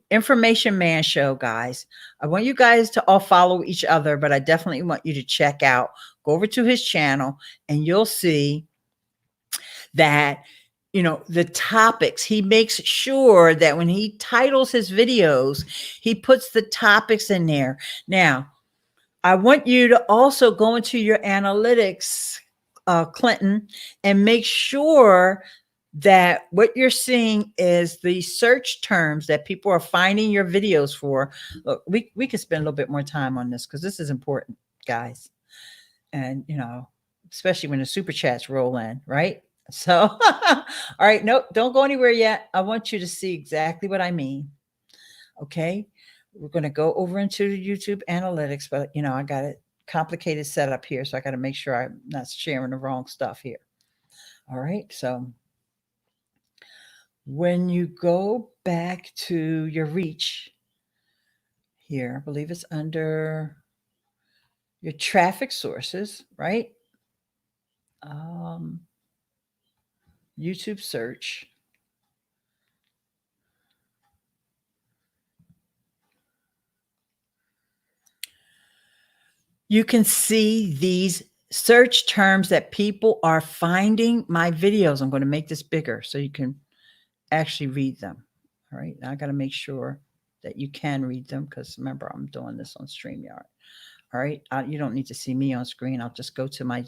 Information Man Show, guys, I want you guys to all follow each other, but I definitely want you to check out, go over to his channel, and you'll see that, the topics, he makes sure that when he titles his videos, he puts the topics in there. Now, I want you to also go into your analytics Clinton, and make sure that what you're seeing is the search terms that people are finding your videos for. Look, we could spend a little bit more time on this because this is important, guys. And, especially when the super chats roll in, right? So, all right, nope, don't go anywhere yet. I want you to see exactly what I mean. Okay. We're going to go over into the YouTube analytics, but I got it complicated setup here. So I got to make sure I'm not sharing the wrong stuff here. All right. So when you go back to your reach here, I believe it's under your traffic sources, right? YouTube search. You can see these search terms that people are finding my videos. I'm going to make this bigger so you can actually read them. All right. Now I got to make sure that you can read them because remember, I'm doing this on StreamYard. All right. You don't need to see me on screen. I'll just go to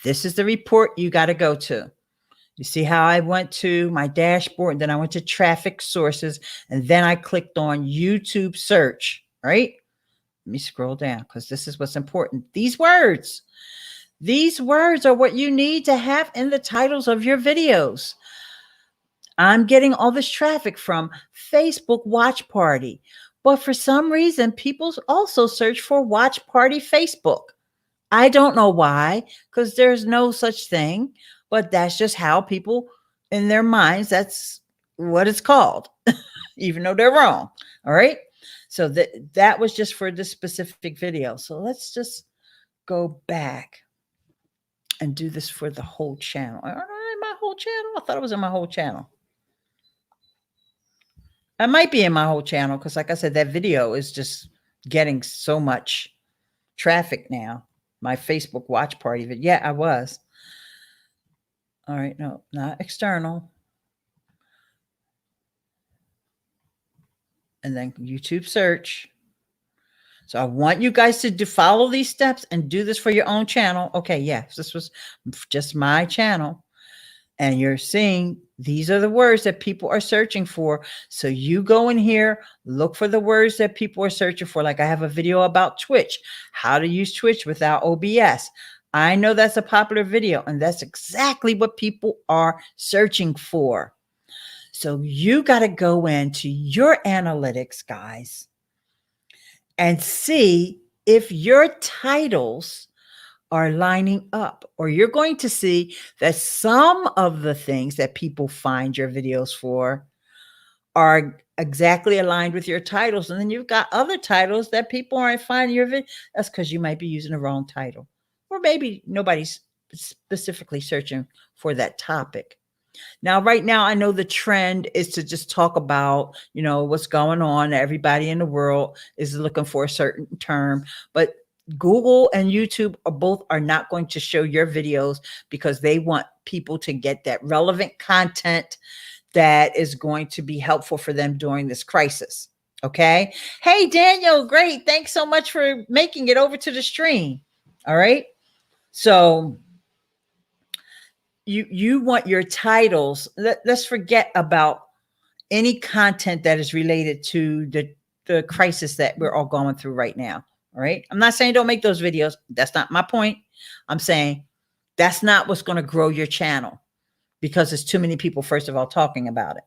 this is the report you got to go to. You see how I went to my dashboard and then I went to traffic sources and then I clicked on YouTube search, right? Let me scroll down because this is what's important. These words are what you need to have in the titles of your videos. I'm getting all this traffic from Facebook Watch Party, but for some reason, people also search for Watch Party Facebook. I don't know why, because there's no such thing, but that's just how people in their minds, that's what it's called, even though they're wrong. All right. So that was just for this specific video. So let's just go back and do this for the whole channel. My whole channel? I thought it was in my whole channel. I might be in my whole channel because, like I said, that video is just getting so much traffic now. My Facebook watch party. But yeah, I was. All right. No, not external. And then YouTube search. So I want you guys to follow these steps and do this for your own channel. Okay. Yes, this was just my channel. And you're seeing these are the words that people are searching for. So you go in here, look for the words that people are searching for. Like I have a video about Twitch, how to use Twitch without OBS. I know that's a popular video, and that's exactly what people are searching for. So you got to go into your analytics, guys, and see if your titles are lining up, or you're going to see that some of the things that people find your videos for are exactly aligned with your titles. And then you've got other titles that people aren't finding your video. That's because you might be using the wrong title, or maybe nobody's specifically searching for that topic. Now, right now, I know the trend is to just talk about, what's going on. Everybody in the world is looking for a certain term, but Google and YouTube are not going to show your videos because they want people to get that relevant content that is going to be helpful for them during this crisis. Okay. Hey, Daniel, great. Thanks so much for making it over to the stream. All right. So you want your titles. Let's forget about any content that is related to the crisis that we're all going through right now. All right. I'm not saying don't make those videos. That's not my point. I'm saying that's not what's going to grow your channel because there's too many people, first of all, talking about it.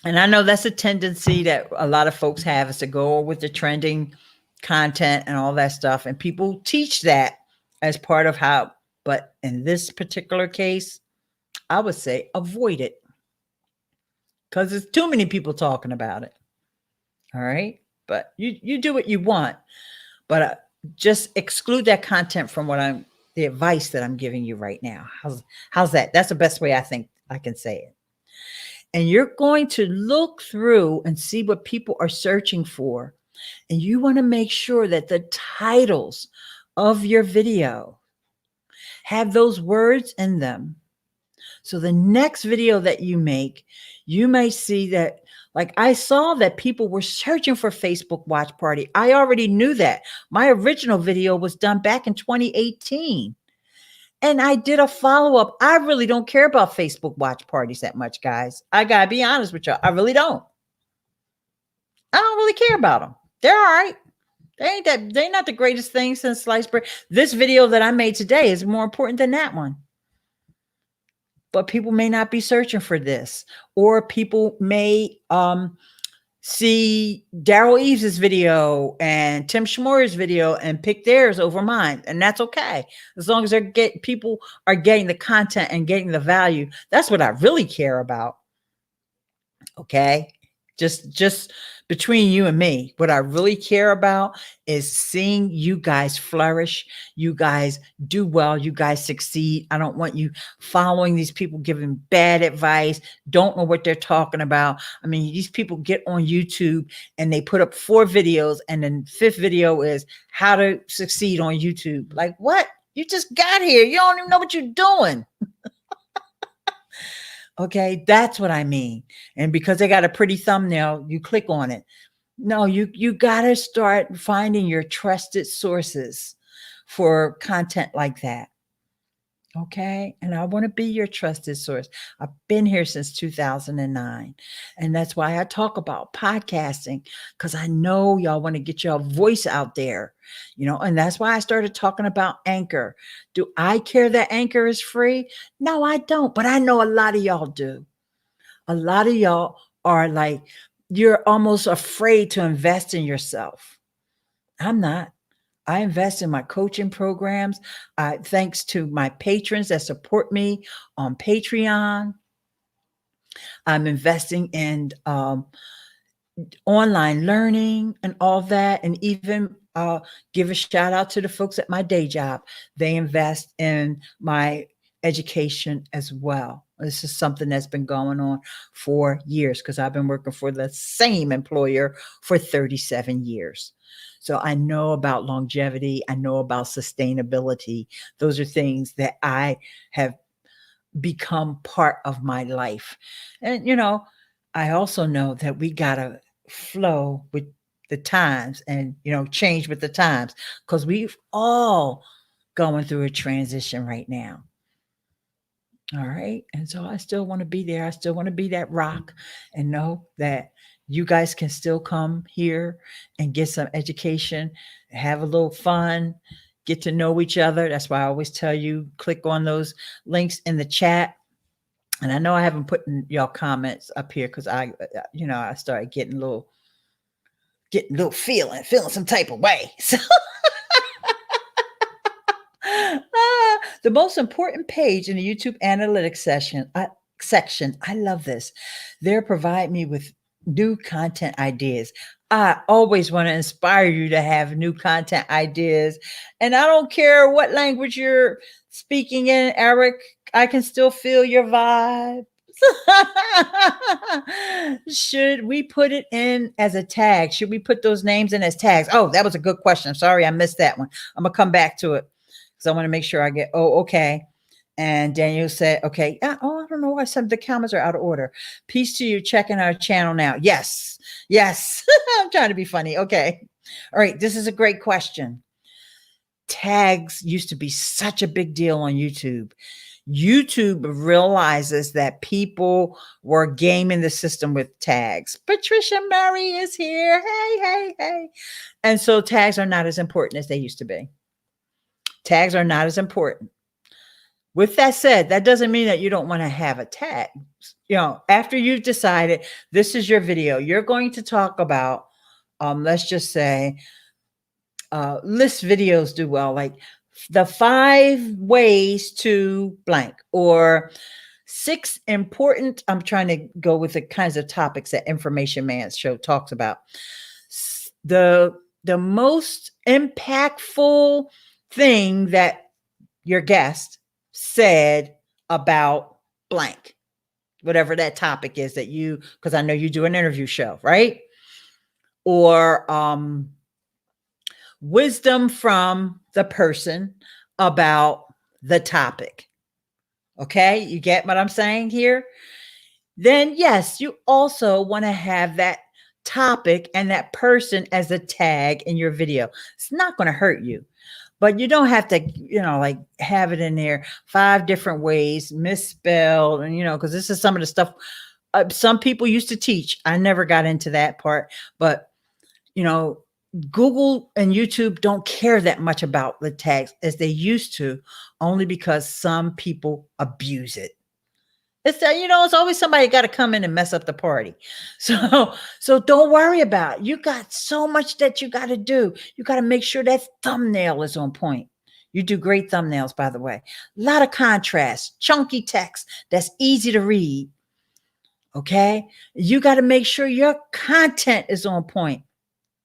And I know that's a tendency that a lot of folks have, is to go with the trending content and all that stuff. And people teach that as part of how, but in this particular case, I would say avoid it because there's too many people talking about it. All right. But you do what you want, but just exclude that content from the advice that I'm giving you right now. How's that? That's the best way I think I can say it. And you're going to look through and see what people are searching for. And you want to make sure that the titles of your video have those words in them. So the next video that you make, you may see that, Like I saw that people were searching for Facebook watch party. I already knew that. My original video was done back in 2018. And I did a follow-up. I really don't care about Facebook watch parties that much, guys. I gotta be honest with y'all. I really don't. I don't really care about them. They're all right. They not the greatest thing since sliced bread. This video that I made today is more important than that one. But people may not be searching for this, or people may see Daryl Eves' video and Tim Schmor's video and pick theirs over mine, and that's okay, as long as people are getting the content and getting the value. That's what I really care about. Okay, just between you and me, what I really care about is seeing you guys flourish, you guys do well, you guys succeed. I don't want you following these people giving bad advice, don't know what they're talking about. I mean, these people get on YouTube and they put up 4 videos, and then 5th video is how to succeed on YouTube. Like, what? You just got here. You don't even know what you're doing. Okay, that's what I mean. And because they got a pretty thumbnail, you click on it. No, you got to start finding your trusted sources for content like that. Okay, and I want to be your trusted source. I've been here since 2009. And that's why I talk about podcasting, because I know y'all want to get your voice out there, and that's why I started talking about Anchor. Do I care that Anchor is free? No, I don't. But I know a lot of y'all do. A lot of y'all are like, you're almost afraid to invest in yourself. I'm not. I invest in my coaching programs. Thanks to my patrons that support me on Patreon. I'm investing in online learning and all that. And even give a shout out to the folks at my day job. They invest in my education as well. This is something that's been going on for years, because I've been working for the same employer for 37 years. So I know about longevity. I know about sustainability. Those are things that I have become part of my life. And, I also know that we got to flow with the times and, change with the times, because we've all going through a transition right now. All right. And so I still want to be there. I still want to be that rock, and know that you guys can still come here and get some education, have a little fun, get to know each other. That's why I always tell you, click on those links in the chat. And I know I haven't put y'all comments up here, because I started getting a little feeling some type of way. So the most important page in the YouTube analytics section, I love this. They're providing me with new content ideas. I always want to inspire you to have new content ideas. And I don't care what language you're speaking in, Eric, I can still feel your vibe. Should we put it in as a tag? Should we put those names in as tags? Oh, that was a good question. I'm sorry, I missed that one. I'm going to come back to it, because I want to make sure I get, okay. And Daniel said, okay. I don't know why some of the comments are out of order. Peace to you, checking our channel now. Yes. I'm trying to be funny. Okay. All right. This is a great question. Tags used to be such a big deal on YouTube. YouTube realizes that people were gaming the system with tags. Patricia Murray is here. Hey. And so tags are not as important as they used to be. Tags are not as important. With that said, that doesn't mean that you don't want to have a tag. After you've decided this is your video, you're going to talk about, let's just say, list videos do well, like the 5 ways to blank, or 6 important, I'm trying to go with the kinds of topics that Information Man show talks about. The most impactful thing that your guest said about blank, whatever that topic is that because I know you do an interview show, right? Or wisdom from the person about the topic. Okay, you get what I'm saying here? then yes, you also want to have that topic and that person as a tag in your video. It's not going to hurt you, but you don't have to, like have it in there 5 different ways, misspelled, and because this is some of the stuff some people used to teach. I never got into that part, but you know, Google and YouTube don't care that much about the tags as they used to, only because some people abuse it. It's it's always somebody got to come in and mess up the party. So don't worry about it. You got so much that you got to do. You got to make sure that thumbnail is on point. You do great thumbnails, by the way. A lot of contrast, chunky text that's easy to read. Okay. You got to make sure your content is on point.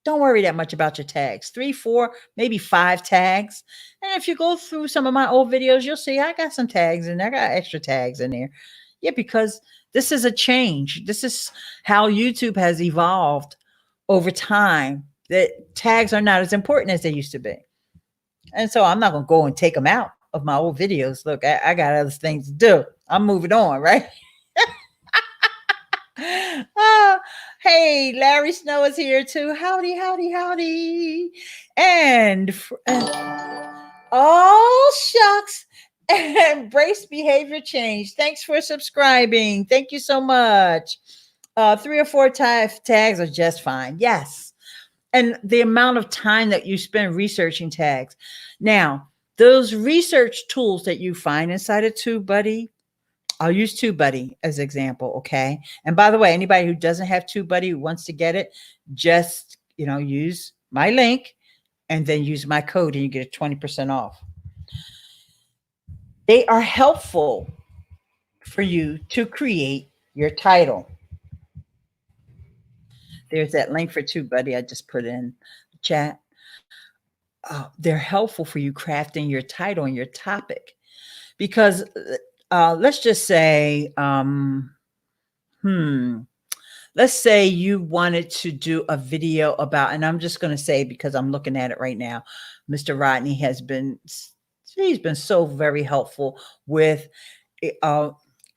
Don't worry that much about your tags. 3, 4, maybe 5 tags. And if you go through some of my old videos, you'll see I got some tags in there. I got extra tags in there. Yeah, because this is a change. This is how YouTube has evolved over time. That tags are not as important as they used to be. And so I'm not going to go and take them out of my old videos. Look, I got other things to do. I'm moving on, right? Oh, hey, Larry Snow is here too. Howdy, howdy, howdy. And oh, shucks. Embrace behavior change. Thanks for subscribing. Thank you so much. 3 or 4 tags are just fine. Yes. And the amount of time that you spend researching tags. Now, those research tools that you find inside of TubeBuddy, I'll use TubeBuddy as an example, okay? And by the way, anybody who doesn't have TubeBuddy who wants to get it, just, use my link and then use my code and you get a 20% off. They are helpful for you to create your title. There's that link for TubeBuddy I just put in the chat. They're helpful for you crafting your title and your topic because let's just say, let's say you wanted to do a video about, and I'm just going to say, because I'm looking at it right now, Mr. Rodney he's been so very helpful with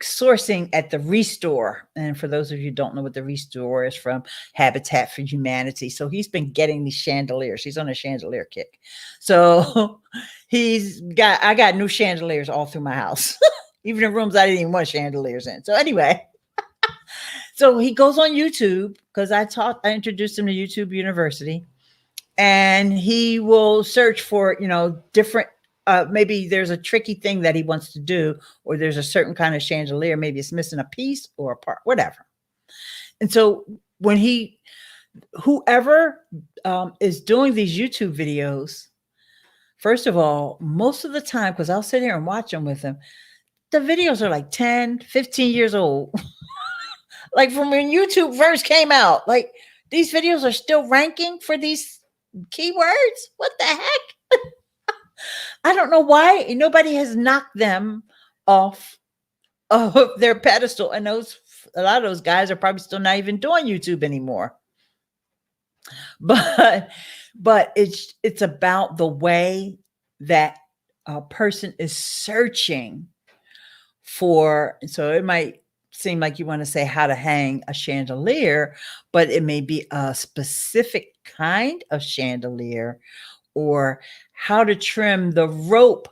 sourcing at the Restore. And for those of you who don't know what the Restore is, from Habitat for Humanity. So he's been getting these chandeliers. He's on a chandelier kick. So I got new chandeliers all through my house. Even in rooms I didn't even want chandeliers in. So anyway, so he goes on YouTube because I introduced him to YouTube University, and he will search for, different, maybe there's a tricky thing that he wants to do, or there's a certain kind of chandelier. Maybe it's missing a piece or a part, whatever. And so when whoever is doing these YouTube videos, first of all, most of the time, because I'll sit here and watch them with him, the videos are like 10, 15 years old. Like from when YouTube first came out, like these videos are still ranking for these keywords. What the heck? I don't know why nobody has knocked them off of their pedestal. And a lot of those guys are probably still not even doing YouTube anymore. But it's about the way that a person is searching for. So it might seem like you want to say how to hang a chandelier, but it may be a specific kind of chandelier, or how to trim the rope.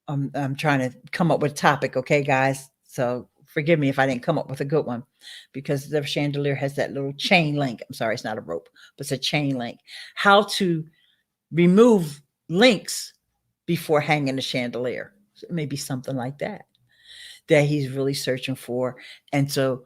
I'm trying to come up with a topic, okay, guys? So forgive me if I didn't come up with a good one, because the chandelier has that little chain link. I'm sorry, it's not a rope, but it's a chain link. How to remove links before hanging the chandelier. So it may be something like that he's really searching for. And so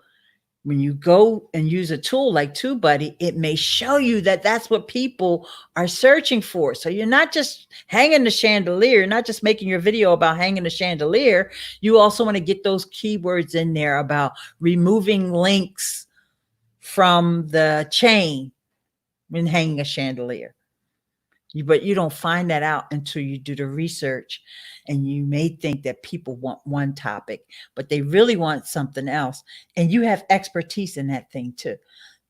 when you go and use a tool like TubeBuddy, it may show you that that's what people are searching for. So you're not just hanging the chandelier, you're not just making your video about hanging the chandelier. You also want to get those keywords in there about removing links from the chain when hanging a chandelier. But you don't find that out until you do the research, and you may think that people want one topic, but they really want something else. And you have expertise in that thing too.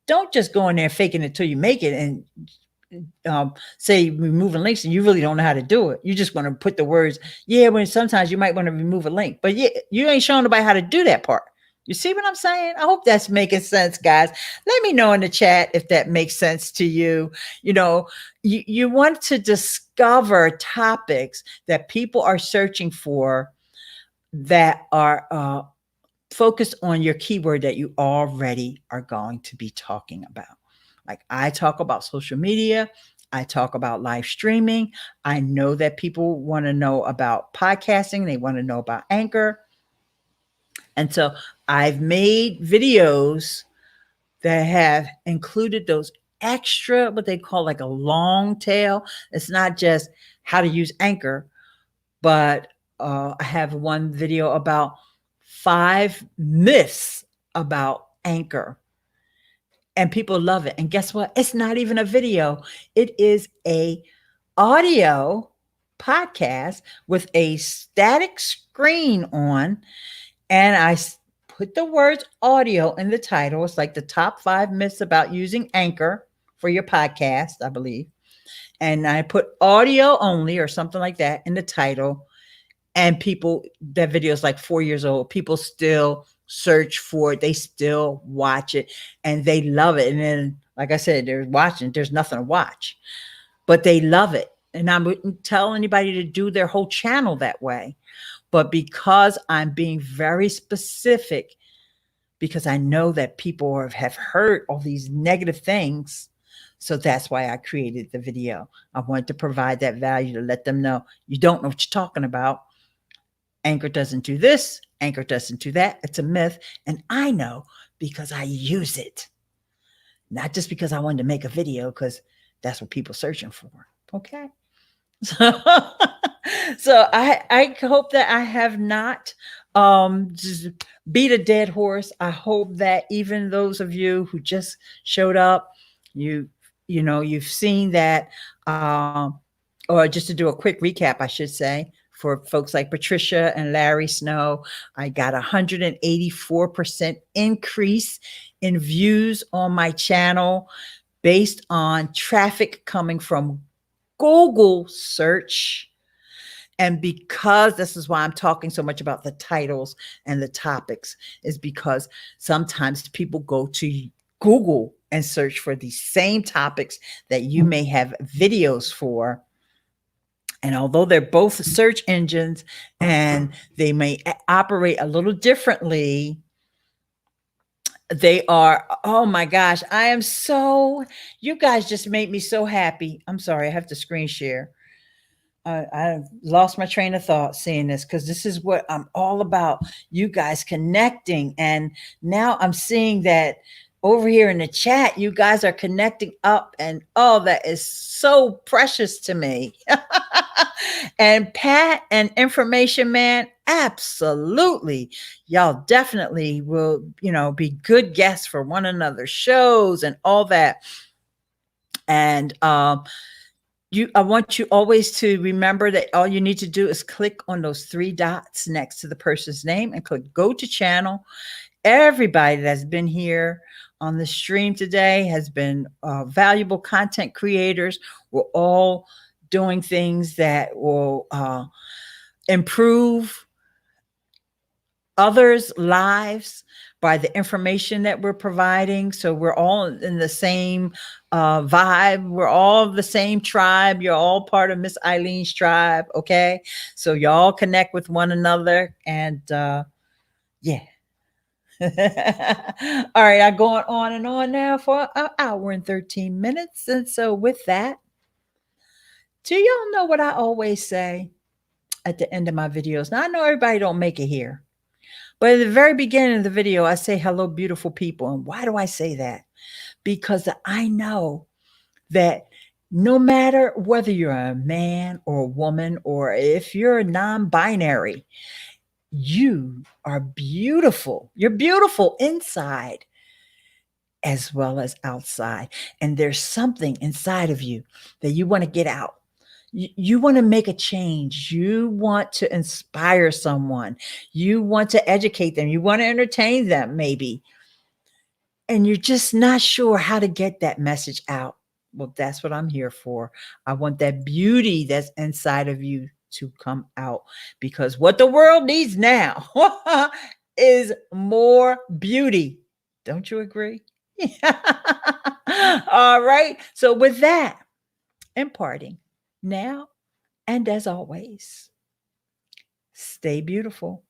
Don't just go in there faking it till you make it and say removing links and you really don't know how to do it. You just want to put the words. Yeah, when sometimes you might want to remove a link, but yeah, you ain't showing nobody how to do that part. You see what I'm saying? I hope that's making sense, guys. Let me know in the chat if that makes sense to you. You know, you want to discover topics that people are searching for that are focused on your keyword that you already are going to be talking about. Like I talk about social media, I talk about live streaming. I know that people want to know about podcasting, they want to know about Anchor. And so I've made videos that have included those extra, what they call like a long tail. It's not just how to use Anchor, but I have one video about 5 myths about Anchor. And people love it. And guess what? It's not even a video. It is a audio podcast with a static screen on, and put the words audio in the title. It's like the top 5 myths about using Anchor for your podcast, I believe. And I put audio only or something like that in the title. And people, that video is like 4 years old. People still search for it. They still watch it and they love it. And then, like I said, they're watching, there's nothing to watch, but they love it. And I wouldn't tell anybody to do their whole channel that way. But because I'm being very specific, because I know that people have heard all these negative things. So that's why I created the video. I wanted to provide that value to let them know you don't know what you're talking about. Anchor doesn't do this. Anchor doesn't do that. It's a myth. And I know because I use it. Not just because I wanted to make a video, because that's what people are searching for. Okay. So, so I hope that I have not just beat a dead horse. I hope that even those of you who just showed up, you've seen that, or just to do a quick recap, I should say, for folks like Patricia and Larry Snow, I got 184% increase in views on my channel based on traffic coming from Google search. And because this is why I'm talking so much about the titles and the topics, is because sometimes people go to Google and search for the same topics that you may have videos for. And although they're both search engines and they may operate a little differently, they are, oh my gosh, you guys just made me so happy. I'm sorry, I have to screen share. I lost my train of thought seeing this, because this is what I'm all about, you guys connecting. And now I'm seeing that over here in the chat, you guys are connecting up, and oh, that is so precious to me. And Pat and Information Man, absolutely. Y'all definitely will, be good guests for one another's shows and all that. And I want you always to remember that all you need to do is click on those 3 dots next to the person's name and click go to channel. Everybody that's been here on the stream today has been valuable content creators. We're all doing things that will improve others' lives by the information that we're providing. So we're all in the same vibe. We're all the same tribe. You're all part of Miss Eileen's tribe. Okay. So y'all connect with one another, and yeah. All right. I'm going on and on now for an hour and 13 minutes. And so with that, do y'all know what I always say at the end of my videos? Now I know everybody don't make it here, but at the very beginning of the video, I say, hello, beautiful people. And why do I say that? Because I know that no matter whether you're a man or a woman, or if you're non-binary, you are beautiful. You're beautiful inside as well as outside. And there's something inside of you that you want to get out. You want to make a change. You want to inspire someone. You want to educate them. You want to entertain them, maybe. And you're just not sure how to get that message out. Well, that's what I'm here for. I want that beauty that's inside of you to come out, because what the world needs now is more beauty. Don't you agree? All right. So, with that, imparting now and as always, stay beautiful.